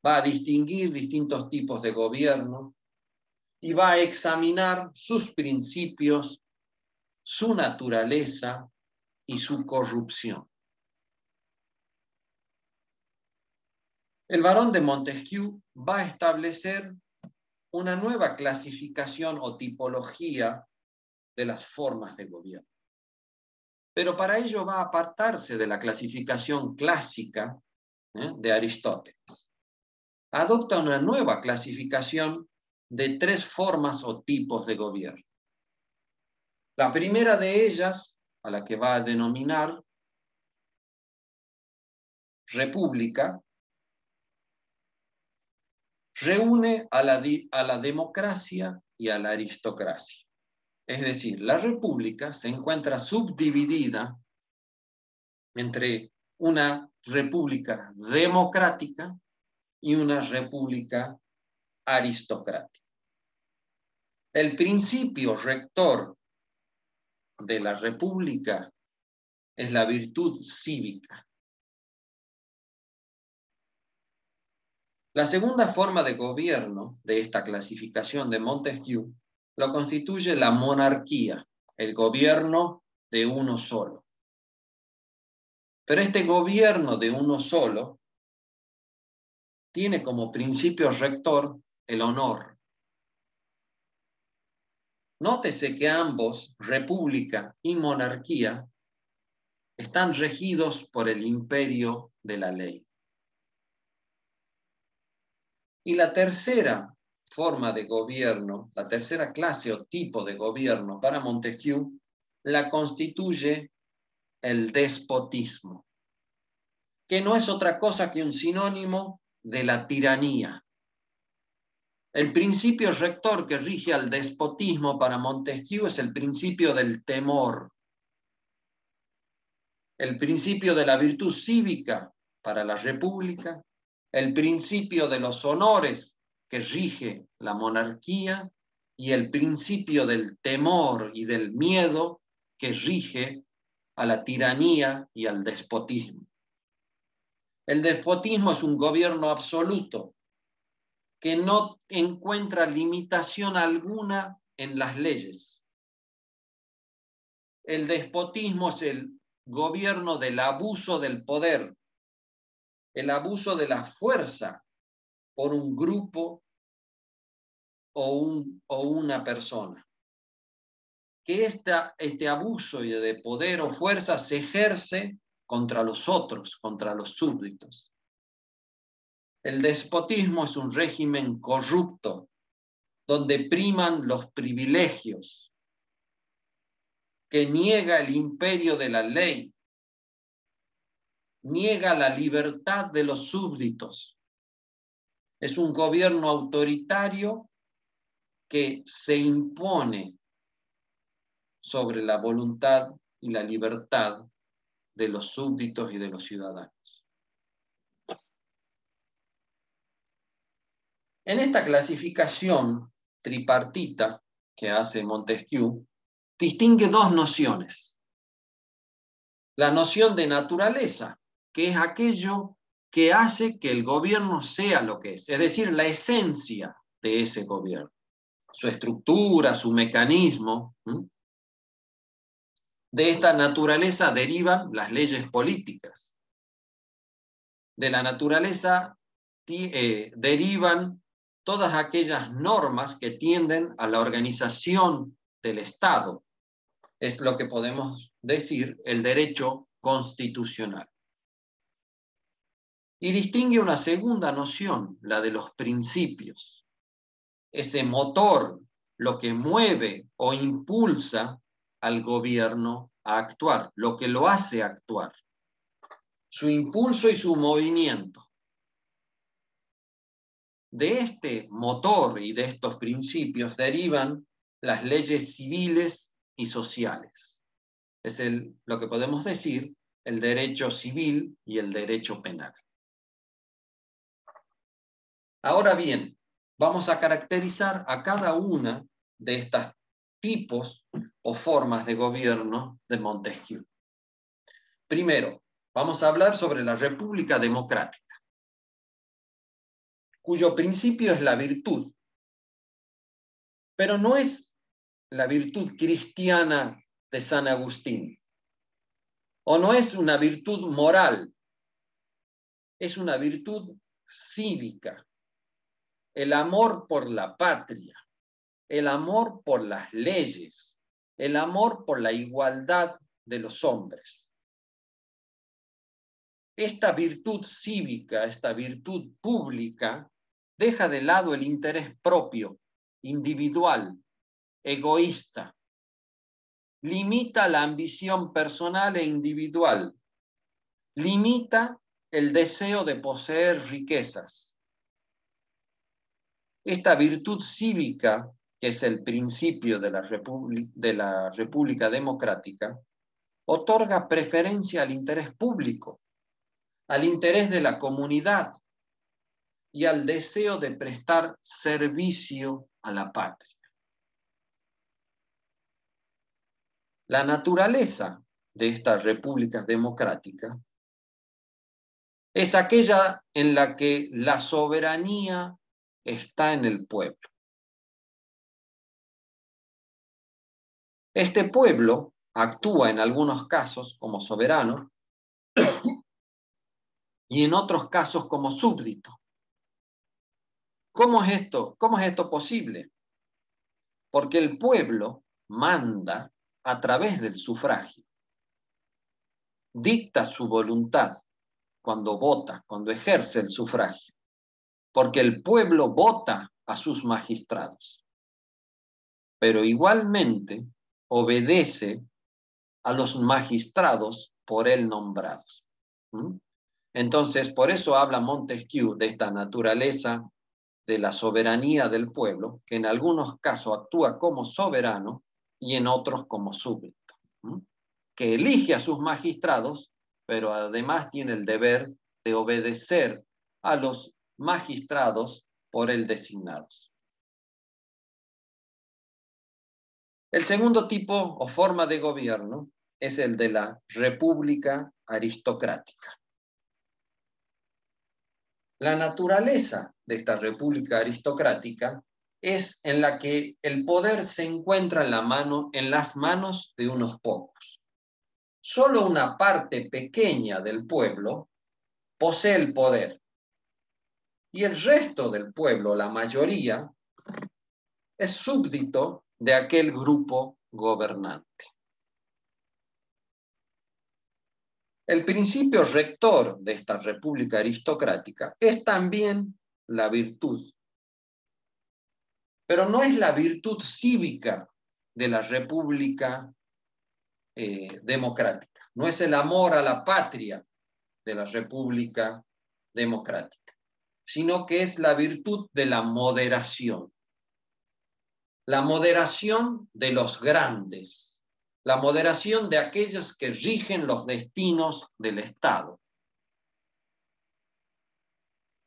Va a distinguir distintos tipos de gobierno y va a examinar sus principios, su naturaleza y su corrupción. El Barón de Montesquieu va a establecer una nueva clasificación o tipología de las formas de gobierno. Pero para ello va a apartarse de la clasificación clásica de Aristóteles. Adopta una nueva clasificación de 3 formas o tipos de gobierno. La primera de ellas, a la que va a denominar república, reúne a la democracia y a la aristocracia. Es decir, la república se encuentra subdividida entre una república democrática y una república aristocrática. El principio rector de la república es la virtud cívica. La segunda forma de gobierno de esta clasificación de Montesquieu lo constituye la monarquía, el gobierno de uno solo. Pero este gobierno de uno solo tiene como principio rector el honor. Nótese que ambos, república y monarquía, están regidos por el imperio de la ley. Y la tercera forma de gobierno, la tercera clase o tipo de gobierno para Montesquieu, la constituye el despotismo, que no es otra cosa que un sinónimo de la tiranía. El principio rector que rige al despotismo para Montesquieu es el principio del temor. El principio de la virtud cívica para la república, el principio de los honores que rige la monarquía y el principio del temor y del miedo que rige a la tiranía y al despotismo. El despotismo es un gobierno absoluto que no encuentra limitación alguna en las leyes. El despotismo es el gobierno del abuso del poder, el abuso de la fuerza por un grupo o una persona. Que este abuso de poder o fuerza se ejerce contra los otros, contra los súbditos. El despotismo es un régimen corrupto, donde priman los privilegios, que niega el imperio de la ley, niega la libertad de los súbditos. Es un gobierno autoritario que se impone sobre la voluntad y la libertad de los súbditos y de los ciudadanos. En esta clasificación tripartita que hace Montesquieu, distingue 2 nociones. La noción de naturaleza, que es aquello que hace que el gobierno sea lo que es decir, la esencia de ese gobierno, su estructura, su mecanismo. De esta naturaleza derivan las leyes políticas. De la naturaleza derivan todas aquellas normas que tienden a la organización del Estado. Es lo que podemos decir el derecho constitucional. Y distingue una segunda noción, la de los principios. Ese motor, lo que mueve o impulsa al gobierno a actuar, lo que lo hace actuar, su impulso y su movimiento. De este motor y de estos principios derivan las leyes civiles y sociales. Es lo que podemos decir el derecho civil y el derecho penal. Ahora bien, vamos a caracterizar a cada una de estos tipos o formas de gobierno de Montesquieu. Primero, vamos a hablar sobre la República Democrática, cuyo principio es la virtud, pero no es la virtud cristiana de San Agustín, o no es una virtud moral, es una virtud cívica, el amor por la patria, el amor por las leyes, el amor por la igualdad de los hombres. Esta virtud cívica, esta virtud pública, deja de lado el interés propio, individual, egoísta, limita la ambición personal e individual, limita el deseo de poseer riquezas. Esta virtud cívica, que es el principio de la República Democrática, otorga preferencia al interés público, al interés de la comunidad y al deseo de prestar servicio a la patria. La naturaleza de esta república democrática es aquella en la que la soberanía está en el pueblo. Este pueblo actúa en algunos casos como soberano y en otros casos como súbdito. ¿Cómo es esto? ¿Cómo es esto posible? Porque el pueblo manda a través del sufragio, dicta su voluntad cuando vota, cuando ejerce el sufragio, porque el pueblo vota a sus magistrados, pero igualmente obedece a los magistrados por él nombrados. Entonces, por eso habla Montesquieu de esta naturaleza de la soberanía del pueblo, que en algunos casos actúa como soberano y en otros como súbdito, que elige a sus magistrados, pero además tiene el deber de obedecer a los magistrados por él designados. El segundo tipo o forma de gobierno es el de la república aristocrática. La naturaleza de esta república aristocrática es en la que el poder se encuentra en las manos de unos pocos. Solo una parte pequeña del pueblo posee el poder y el resto del pueblo, la mayoría, es súbdito de aquel grupo gobernante. El principio rector de esta república aristocrática es también la virtud, pero no es la virtud cívica de la república democrática, no es el amor a la patria de la república democrática, sino que es la virtud de la moderación de los grandes, la moderación de aquellos que rigen los destinos del Estado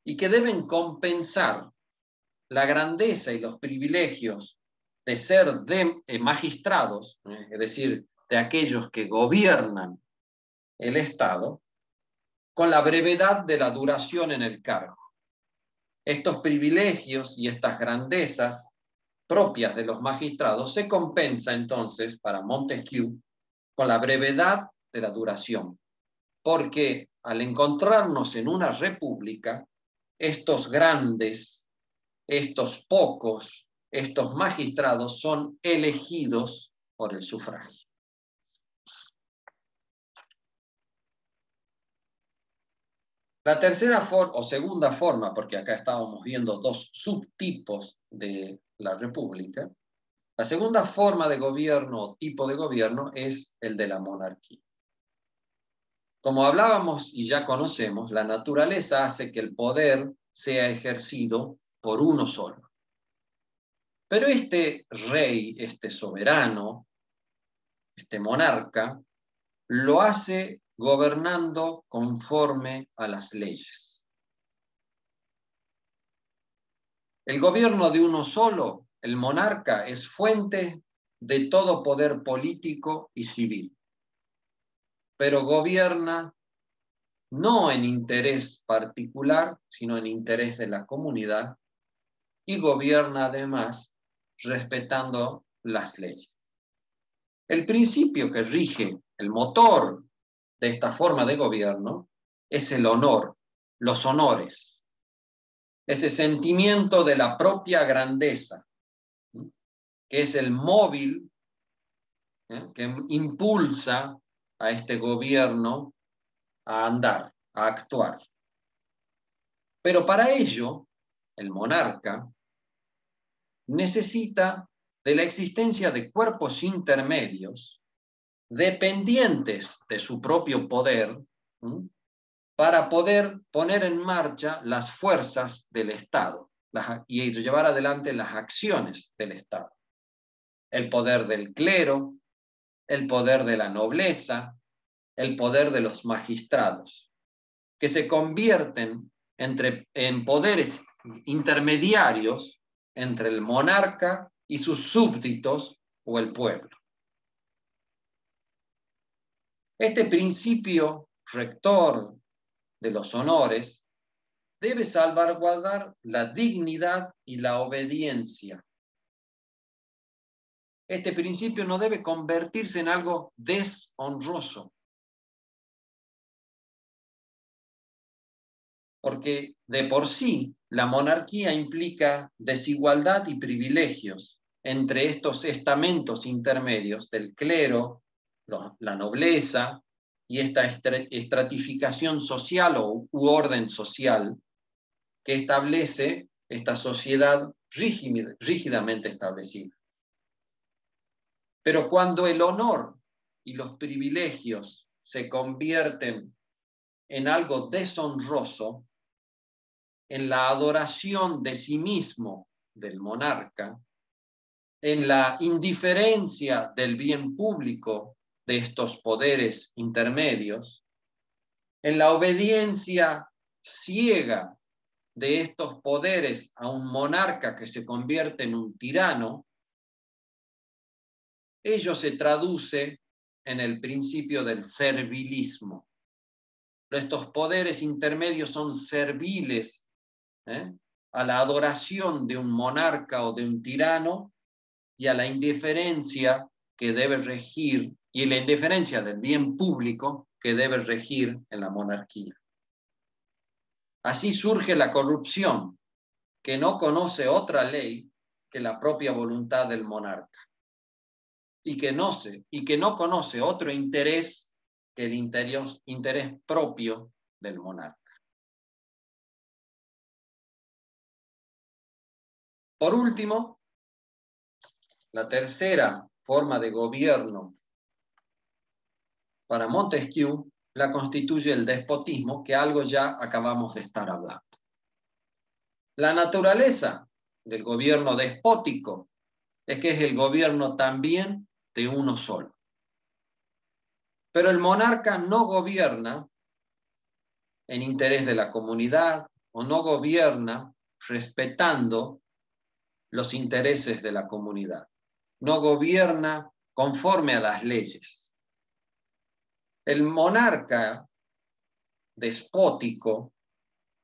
y que deben compensar la grandeza y los privilegios de ser magistrados, es decir, de aquellos que gobiernan el Estado, con la brevedad de la duración en el cargo. Estos privilegios y estas grandezas propias de los magistrados se compensa entonces para Montesquieu con la brevedad de la duración, porque al encontrarnos en una república, estos grandes, estos pocos, estos magistrados son elegidos por el sufragio. La tercera o segunda forma, porque acá estábamos viendo dos subtipos de la república, La segunda forma de gobierno o tipo de gobierno es el de la monarquía. Como hablábamos y ya conocemos, la naturaleza hace que el poder sea ejercido por uno solo. Pero este rey, este soberano, este monarca, lo hace gobernando conforme a las leyes. El gobierno de uno solo, el monarca, es fuente de todo poder político y civil, pero gobierna no en interés particular, sino en interés de la comunidad, y gobierna además respetando las leyes. El principio que rige el motor de esta forma de gobierno es el honor, los honores, ese sentimiento de la propia grandeza, que es el móvil que impulsa a este gobierno a andar, a actuar. Pero para ello, el monarca necesita de la existencia de cuerpos intermedios dependientes de su propio poder, para poder poner en marcha las fuerzas del Estado y llevar adelante las acciones del Estado. El poder del clero, el poder de la nobleza, el poder de los magistrados, que se convierten en poderes intermediarios entre el monarca y sus súbditos o el pueblo. Este principio rector de los honores debe salvaguardar la dignidad y la obediencia. Este principio no debe convertirse en algo deshonroso, porque de por sí la monarquía implica desigualdad y privilegios entre estos estamentos intermedios del clero, la nobleza y esta estratificación social u orden social que establece esta sociedad rígidamente establecida. Pero cuando el honor y los privilegios se convierten en algo deshonroso, en la adoración de sí mismo del monarca, en la indiferencia del bien público de estos poderes intermedios, en la obediencia ciega de estos poderes a un monarca que se convierte en un tirano, ello se traduce en el principio del servilismo. Estos poderes intermedios son serviles a la adoración de un monarca o de un tirano y a la indiferencia que debe regir, y la indiferencia del bien público que debe regir en la monarquía. Así surge la corrupción, que no conoce otra ley que la propia voluntad del monarca, y que no conoce otro interés que el interés propio del monarca. Por último, la tercera forma de gobierno para Montesquieu la constituye el despotismo, que algo ya acabamos de estar hablando. La naturaleza del gobierno despótico es que es el gobierno también de uno solo. Pero el monarca no gobierna en interés de la comunidad o no gobierna respetando los intereses de la comunidad. No gobierna conforme a las leyes. El monarca despótico,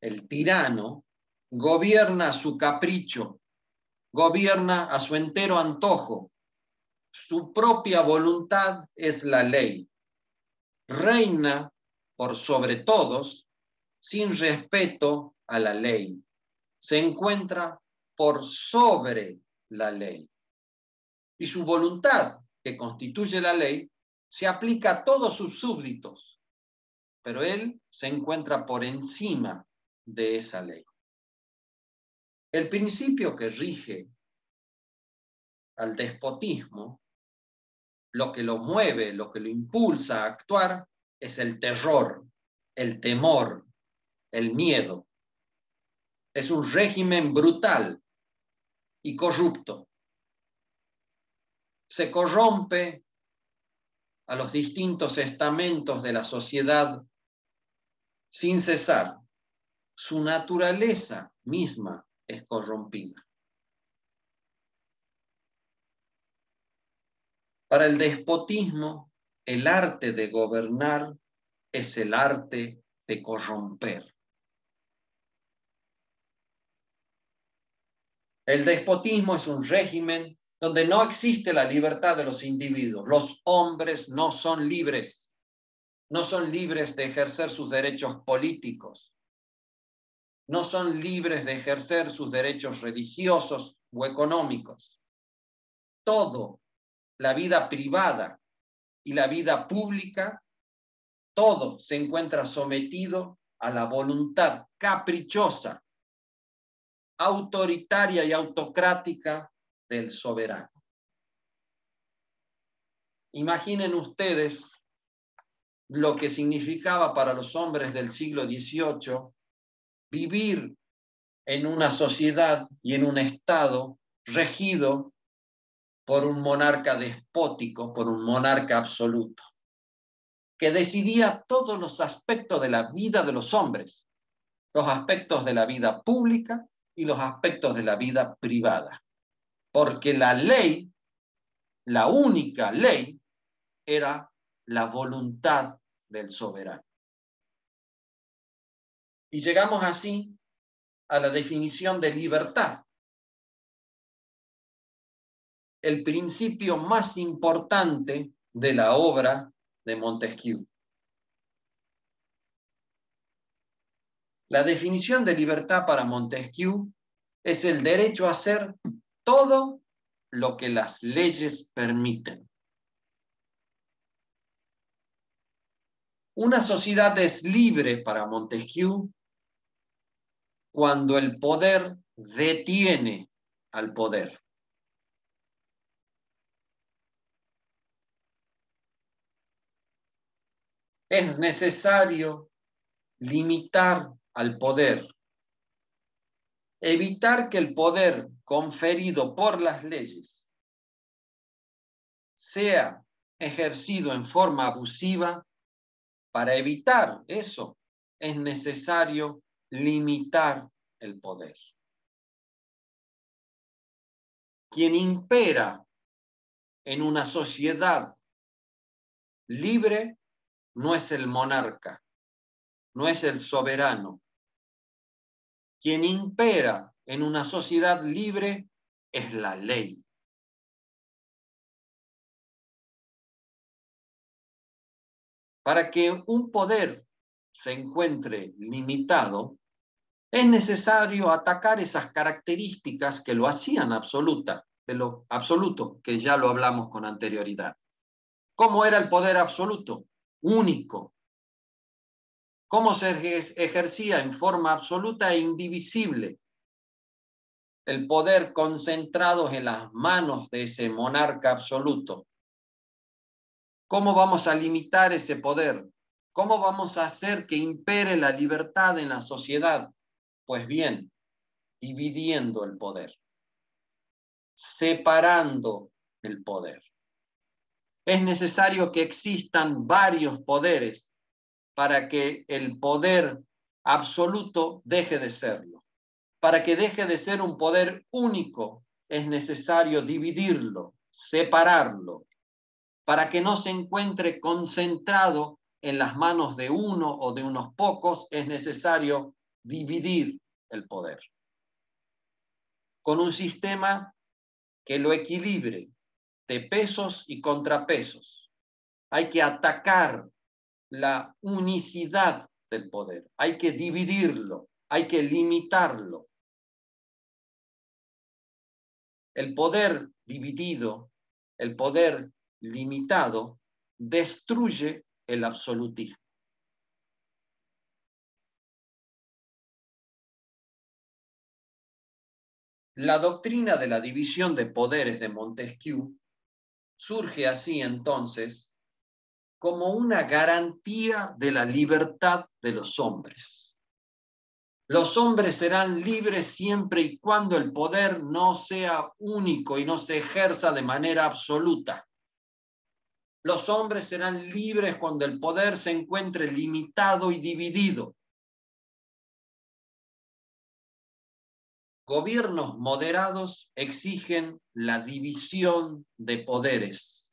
el tirano, gobierna a su capricho, gobierna a su entero antojo. Su propia voluntad es la ley. Reina por sobre todos, sin respeto a la ley. Se encuentra por sobre la ley. Y su voluntad, que constituye la ley, se aplica a todos sus súbditos, pero él se encuentra por encima de esa ley. El principio que rige al despotismo, lo que lo mueve, lo que lo impulsa a actuar es el terror, el temor, el miedo. Es un régimen brutal y corrupto. Se corrompe a los distintos estamentos de la sociedad sin cesar. Su naturaleza misma es corrompida. Para el despotismo, el arte de gobernar es el arte de corromper. El despotismo es un régimen donde no existe la libertad de los individuos. Los hombres no son libres. No son libres de ejercer sus derechos políticos. No son libres de ejercer sus derechos religiosos o económicos. Todo, la vida privada y la vida pública, todo se encuentra sometido a la voluntad caprichosa, autoritaria y autocrática del soberano. Imaginen ustedes lo que significaba para los hombres del siglo XVIII vivir en una sociedad y en un estado regido por un monarca despótico, por un monarca absoluto, que decidía todos los aspectos de la vida de los hombres, los aspectos de la vida pública y los aspectos de la vida privada. Porque la ley, la única ley, era la voluntad del soberano. Y llegamos así a la definición de libertad, el principio más importante de la obra de Montesquieu. La definición de libertad para Montesquieu es el derecho a hacer todo lo que las leyes permiten. Una sociedad es libre para Montesquieu cuando el poder detiene al poder. Es necesario limitar al poder, evitar que el poder conferido por las leyes sea ejercido en forma abusiva. Para evitar eso, es necesario limitar el poder. Quien impera en una sociedad libre no es el monarca, no es el soberano. Quien impera en una sociedad libre es la ley. Para que un poder se encuentre limitado, es necesario atacar esas características que lo hacían de lo absoluto, que ya lo hablamos con anterioridad. ¿Cómo era el poder absoluto? Único. ¿Cómo se ejercía en forma absoluta e indivisible? El poder concentrado en las manos de ese monarca absoluto. ¿Cómo vamos a limitar ese poder? ¿Cómo vamos a hacer que impere la libertad en la sociedad? Pues bien, dividiendo el poder, separando el poder. Es necesario que existan varios poderes para que el poder absoluto deje de serlo. Para que deje de ser un poder único, es necesario dividirlo, separarlo, para que no se encuentre concentrado en las manos de uno o de unos pocos, es necesario dividir el poder con un sistema que lo equilibre de pesos y contrapesos. Hay que atacar la unicidad del poder, hay que dividirlo, hay que limitarlo. El poder dividido, el poder limitado, destruye el absolutismo. La doctrina de la división de poderes de Montesquieu surge así entonces como una garantía de la libertad de los hombres. Los hombres serán libres siempre y cuando el poder no sea único y no se ejerza de manera absoluta. Los hombres serán libres cuando el poder se encuentre limitado y dividido. Gobiernos moderados exigen la división de poderes.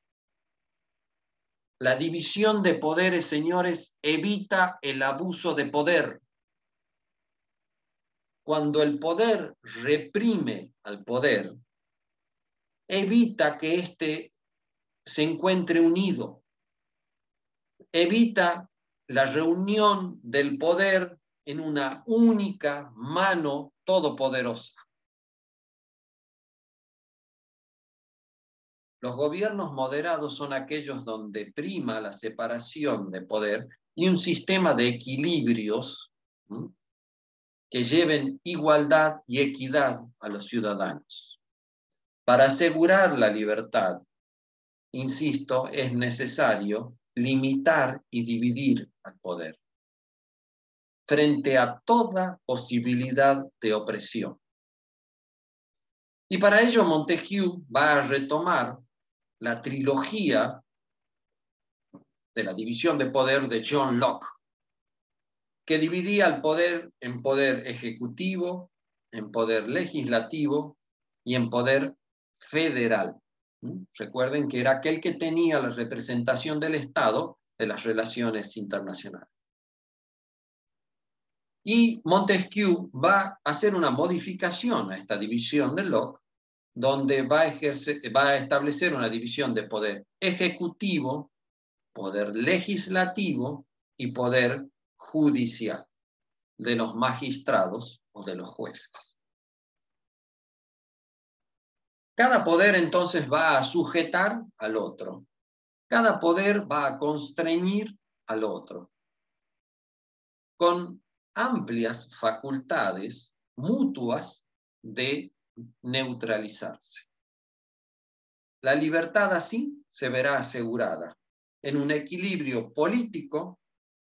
La división de poderes, señores, evita el abuso de poder. Cuando el poder reprime al poder, evita que éste se encuentre unido, evita la reunión del poder en una única mano todopoderosa. Los gobiernos moderados son aquellos donde prima la separación de poder y un sistema de equilibrios que lleven igualdad y equidad a los ciudadanos. Para asegurar la libertad, insisto, es necesario limitar y dividir al poder frente a toda posibilidad de opresión. Y para ello Montesquieu va a retomar la trilogía de la división de poder de John Locke, que dividía el poder en poder ejecutivo, en poder legislativo y en poder federal. Recuerden que era aquel que tenía la representación del Estado de las relaciones internacionales. Y Montesquieu va a hacer una modificación a esta división de Locke, donde va a establecer una división de poder ejecutivo, poder legislativo y poder judicial, de los magistrados o de los jueces. Cada poder entonces va a sujetar al otro. Cada poder va a constreñir al otro, con amplias facultades mutuas de neutralizarse. La libertad así se verá asegurada en un equilibrio político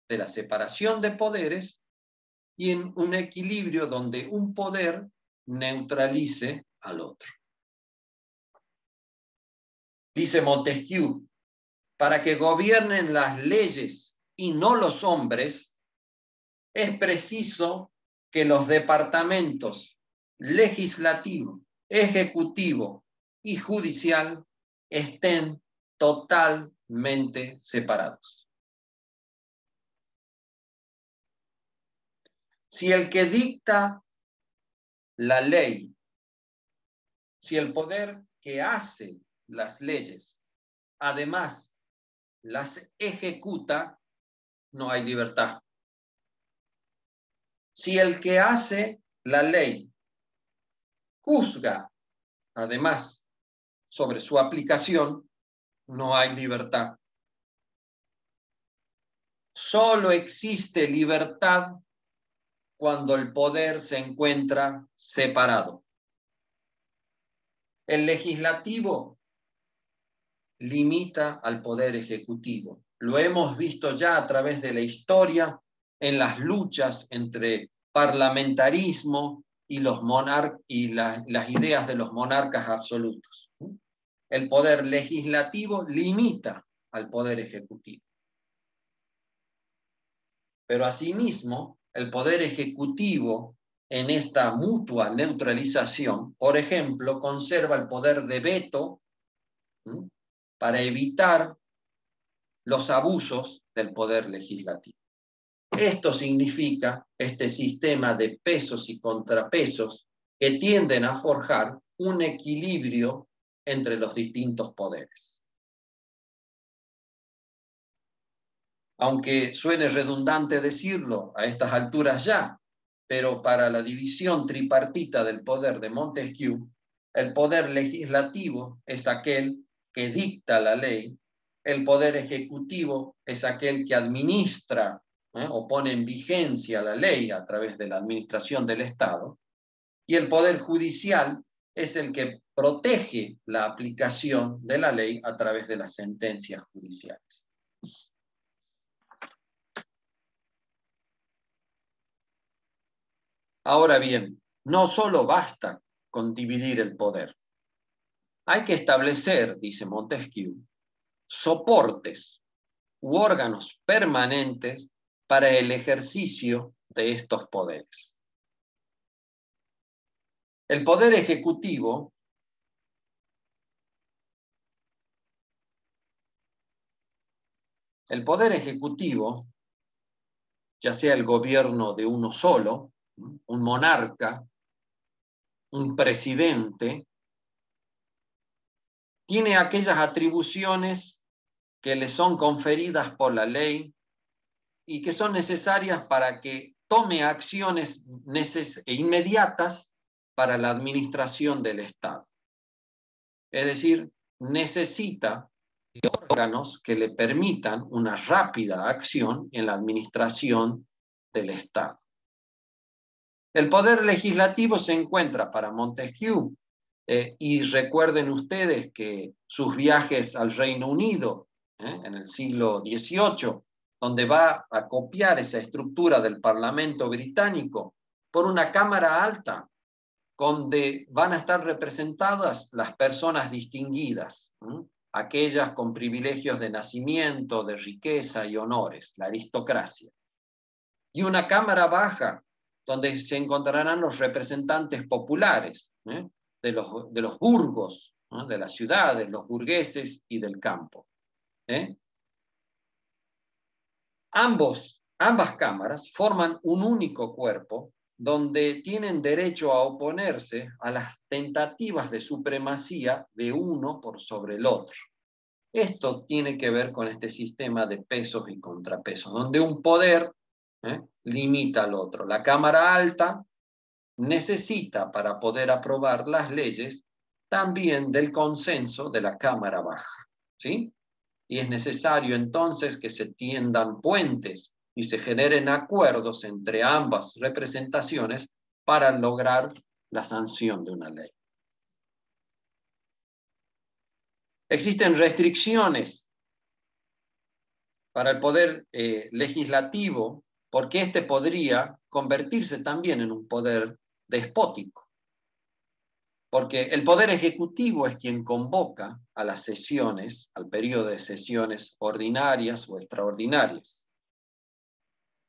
de la separación de poderes y en un equilibrio donde un poder neutralice al otro. Dice Montesquieu, para que gobiernen las leyes y no los hombres, es preciso que los departamentos legislativo, ejecutivo y judicial estén totalmente separados. Si el que dicta la ley, si el poder que hace las leyes, además las ejecuta, no hay libertad. Si el que hace la ley juzga, además, sobre su aplicación, no hay libertad. Solo existe libertad cuando el poder se encuentra separado. El legislativo limita al poder ejecutivo. Lo hemos visto ya a través de la historia en las luchas entre parlamentarismo y las ideas de los monarcas absolutos. El poder legislativo limita al poder ejecutivo. Pero asimismo, el poder ejecutivo en esta mutua neutralización, por ejemplo, conserva el poder de veto para evitar los abusos del poder legislativo. Esto significa este sistema de pesos y contrapesos que tienden a forjar un equilibrio entre los distintos poderes. Aunque suene redundante decirlo a estas alturas ya, pero para la división tripartita del poder de Montesquieu, el poder legislativo es aquel que dicta la ley, el poder ejecutivo es aquel que administra o pone en vigencia la ley a través de la administración del Estado, y el poder judicial es el que protege la aplicación de la ley a través de las sentencias judiciales. Ahora bien, no solo basta con dividir el poder. Hay que establecer, dice Montesquieu, soportes u órganos permanentes para el ejercicio de estos poderes. El poder ejecutivo ya sea el gobierno de uno solo, un monarca, un presidente, tiene aquellas atribuciones que le son conferidas por la ley y que son necesarias para que tome acciones inmediatas para la administración del Estado. Es decir, necesita órganos que le permitan una rápida acción en la administración del Estado. El poder legislativo se encuentra para Montesquieu, y recuerden ustedes que sus viajes al Reino Unido en el siglo XVIII, donde va a copiar esa estructura del Parlamento británico por una Cámara Alta, donde van a estar representadas las personas distinguidas, aquellas con privilegios de nacimiento, de riqueza y honores, la aristocracia. Y una Cámara Baja, donde se encontrarán los representantes populares, de los burgos, de las ciudades, los burgueses y del campo. Ambas cámaras forman un único cuerpo donde tienen derecho a oponerse a las tentativas de supremacía de uno por sobre el otro. Esto tiene que ver con este sistema de pesos y contrapesos, donde un poder limita al otro. La Cámara Alta necesita, para poder aprobar las leyes, también del consenso de la Cámara Baja, ¿sí? Y es necesario entonces que se tiendan puentes y se generen acuerdos entre ambas representaciones para lograr la sanción de una ley. Existen restricciones para el poder legislativo, porque este podría convertirse también en un poder despótico. Porque el poder ejecutivo es quien convoca a las sesiones, al periodo de sesiones ordinarias o extraordinarias.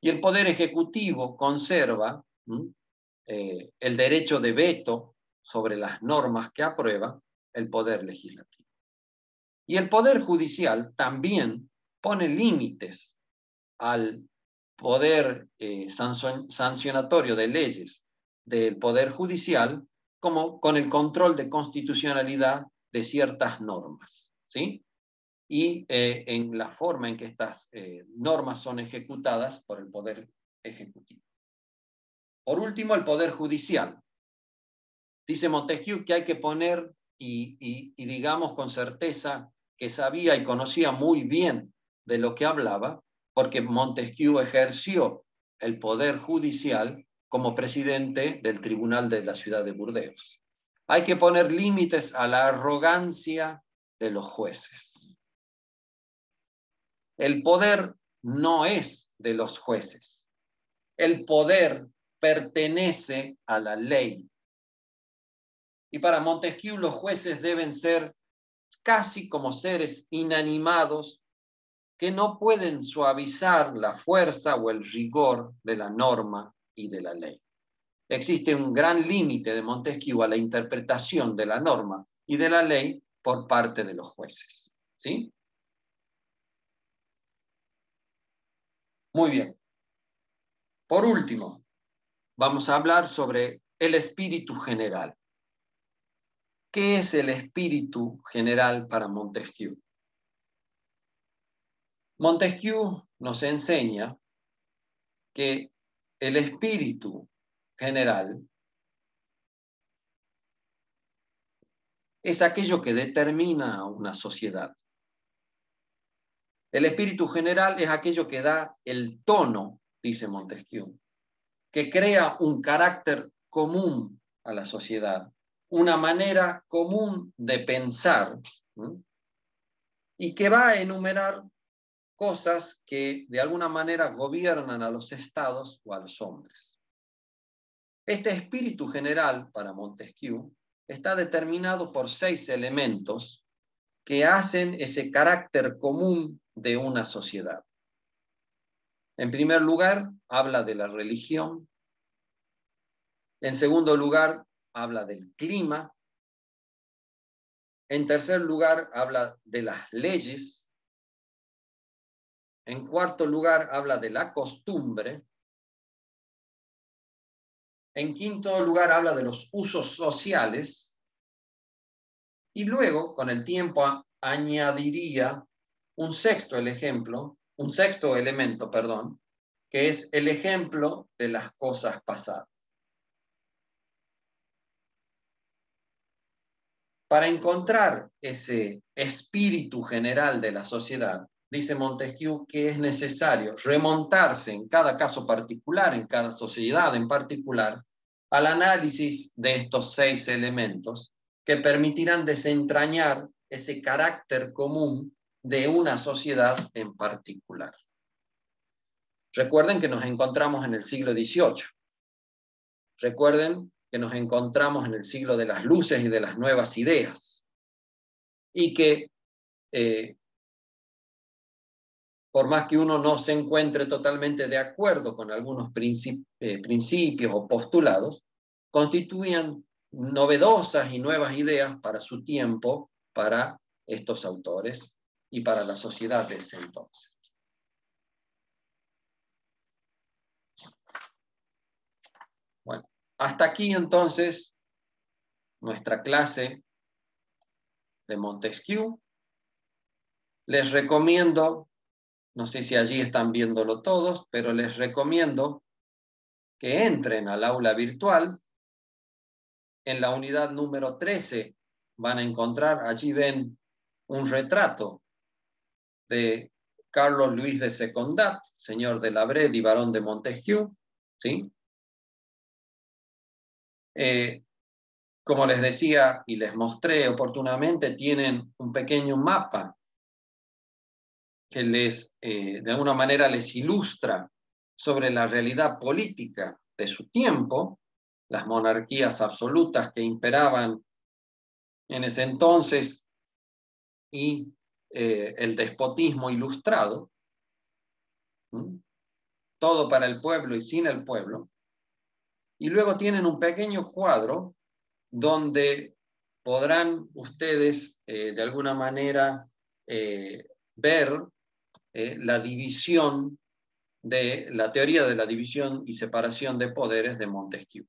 Y el poder ejecutivo conserva el derecho de veto sobre las normas que aprueba el poder legislativo. Y el poder judicial también pone límites al poder sancionatorio de leyes del poder judicial, como con el control de constitucionalidad de ciertas normas, ¿sí? Y en la forma en que estas normas son ejecutadas por el poder ejecutivo. Por último, el poder judicial. Dice Montesquieu que hay que poner, y digamos con certeza que sabía y conocía muy bien de lo que hablaba, porque Montesquieu ejerció el poder judicial como presidente del Tribunal de la ciudad de Burdeos. Hay que poner límites a la arrogancia de los jueces. El poder no es de los jueces. El poder pertenece a la ley. Y para Montesquieu los jueces deben ser casi como seres inanimados que no pueden suavizar la fuerza o el rigor de la norma y de la ley. Existe un gran límite de Montesquieu a la interpretación de la norma y de la ley por parte de los jueces, ¿sí? Muy bien. Por último, vamos a hablar sobre el espíritu general. ¿Qué es el espíritu general para Montesquieu? Montesquieu nos enseña que el espíritu general es aquello que determina a una sociedad. El espíritu general es aquello que da el tono, dice Montesquieu, que crea un carácter común a la sociedad, una manera común de pensar, ¿no? Y que va a enumerar cosas que de alguna manera gobiernan a los estados o a los hombres. Este espíritu general para Montesquieu está determinado por 6 elementos que hacen ese carácter común de una sociedad. En primer lugar, habla de la religión. En segundo lugar, habla del clima. En tercer lugar, habla de las leyes. En cuarto lugar, habla de la costumbre. En quinto lugar, habla de los usos sociales. Y luego, con el tiempo, añadiría un sexto elemento, que es el ejemplo de las cosas pasadas. Para encontrar ese espíritu general de la sociedad, dice Montesquieu que es necesario remontarse en cada caso particular, en cada sociedad en particular, al análisis de estos 6 elementos que permitirán desentrañar ese carácter común de una sociedad en particular. Recuerden que nos encontramos en el siglo XVIII. Recuerden que nos encontramos en el siglo de las luces y de las nuevas ideas. Y que por más que uno no se encuentre totalmente de acuerdo con algunos principios o postulados, constituían novedosas y nuevas ideas para su tiempo, para estos autores y para la sociedad de ese entonces. Bueno, hasta aquí entonces nuestra clase de Montesquieu. Les recomiendo, no sé si allí están viéndolo todos, pero les recomiendo que entren al aula virtual. En la unidad número 13 van a encontrar, allí ven un retrato de Carlos Luis de Secondat, señor de la Brede y barón de Montesquieu, ¿sí? Como les decía y les mostré oportunamente, tienen un pequeño mapa que de alguna manera les ilustra sobre la realidad política de su tiempo, las monarquías absolutas que imperaban en ese entonces y el despotismo ilustrado, todo para el pueblo y sin el pueblo. Y luego tienen un pequeño cuadro donde podrán ustedes de alguna manera ver la división de la teoría de la división y separación de poderes de Montesquieu.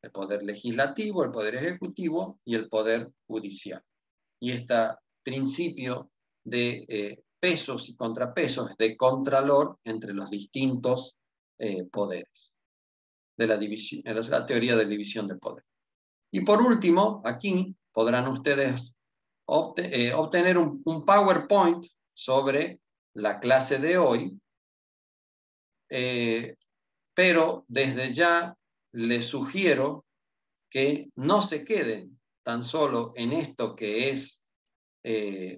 El poder legislativo, el poder ejecutivo y el poder judicial. Y este principio de pesos y contrapesos, de contralor entre los distintos poderes, de la teoría de división de poder. Y por último, aquí podrán ustedes obtener un PowerPoint sobre la clase de hoy, pero desde ya les sugiero que no se queden tan solo en esto que es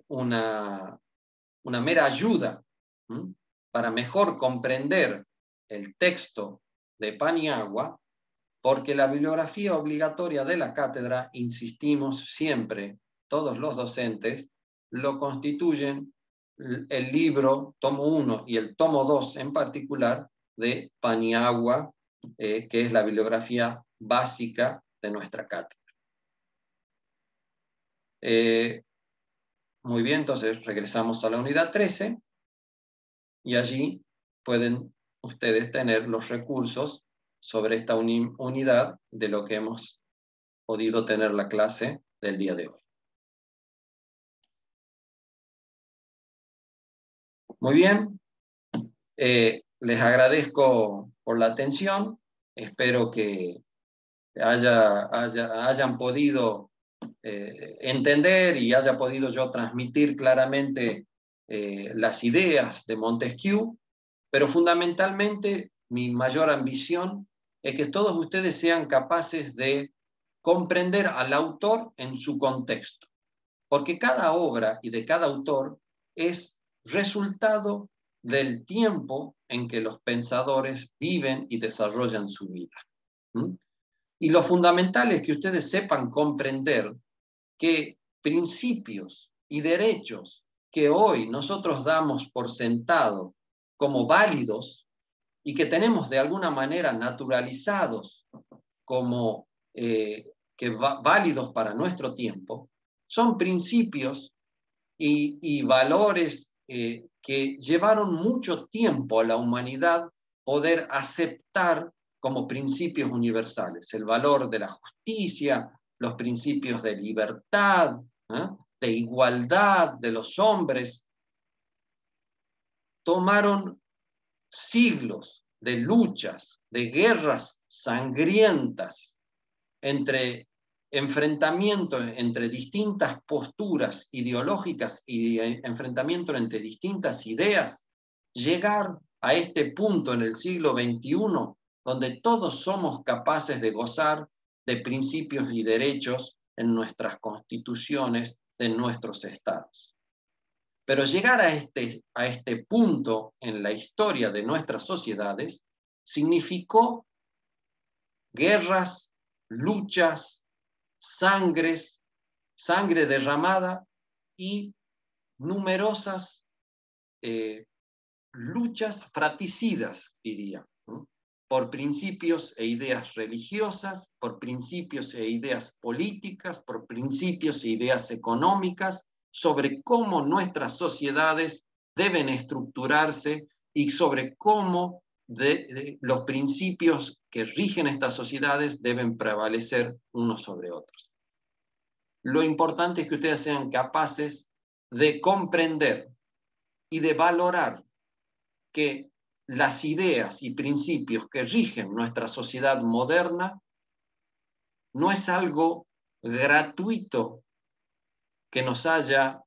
una mera ayuda para mejor comprender el texto de Paniagua, porque la bibliografía obligatoria de la cátedra, insistimos siempre, todos los docentes, lo constituyen el libro tomo 1 y el tomo 2 en particular de Paniagua, que es la bibliografía básica de nuestra cátedra. Muy bien, entonces regresamos a la unidad 13 y allí pueden ustedes tener los recursos sobre esta unidad de lo que hemos podido tener la clase del día de hoy. Muy bien, les agradezco por la atención, espero que hayan podido entender y haya podido yo transmitir claramente las ideas de Montesquieu, pero fundamentalmente mi mayor ambición es que todos ustedes sean capaces de comprender al autor en su contexto, porque cada obra y de cada autor es resultado del tiempo en que los pensadores viven y desarrollan su vida. ¿Mm? Y lo fundamental es que ustedes sepan comprender que principios y derechos que hoy nosotros damos por sentado como válidos y que tenemos de alguna manera naturalizados como válidos para nuestro tiempo, son principios y valores que llevaron mucho tiempo a la humanidad poder aceptar como principios universales. El valor de la justicia, los principios de libertad, de igualdad de los hombres, tomaron siglos de luchas, de guerras sangrientas, entre enfrentamiento entre distintas posturas ideológicas y enfrentamiento entre distintas ideas, llegar a este punto en el siglo XXI donde todos somos capaces de gozar de principios y derechos en nuestras constituciones de nuestros estados. Pero llegar a este punto en la historia de nuestras sociedades significó guerras, luchas, sangre derramada y numerosas luchas fratricidas, diría, ¿no? Por principios e ideas religiosas, por principios e ideas políticas, por principios e ideas económicas, sobre cómo nuestras sociedades deben estructurarse y sobre cómo los principios que rigen estas sociedades deben prevalecer unos sobre otros. Lo importante es que ustedes sean capaces de comprender y de valorar que las ideas y principios que rigen nuestra sociedad moderna no es algo gratuito que nos haya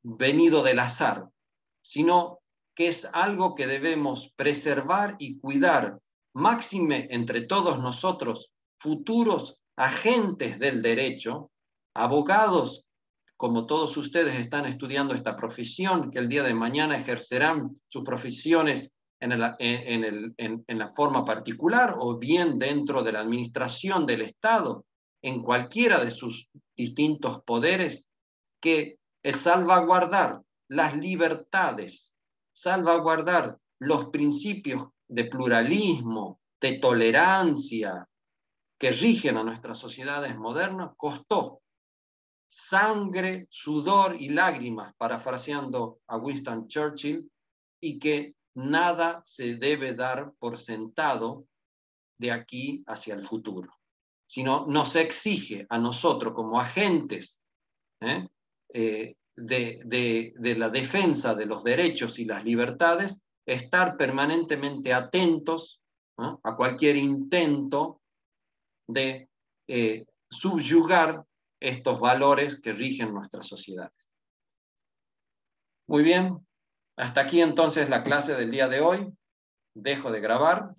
venido del azar, sino que es algo que debemos preservar y cuidar, máxime entre todos nosotros, futuros agentes del derecho, abogados, como todos ustedes están estudiando esta profesión, que el día de mañana ejercerán sus profesiones en la forma particular o bien dentro de la administración del Estado, en cualquiera de sus distintos poderes, que el salvaguardar las libertades, salvaguardar los principios de pluralismo, de tolerancia que rigen a nuestras sociedades modernas, costó sangre, sudor y lágrimas, parafraseando a Winston Churchill, y que nada se debe dar por sentado de aquí hacia el futuro, sino nos exige a nosotros como agentes de la defensa de los derechos y las libertades, estar permanentemente atentos, ¿no?, a cualquier intento de subyugar estos valores que rigen nuestras sociedades. Muy bien, hasta aquí entonces la clase del día de hoy. Dejo de grabar.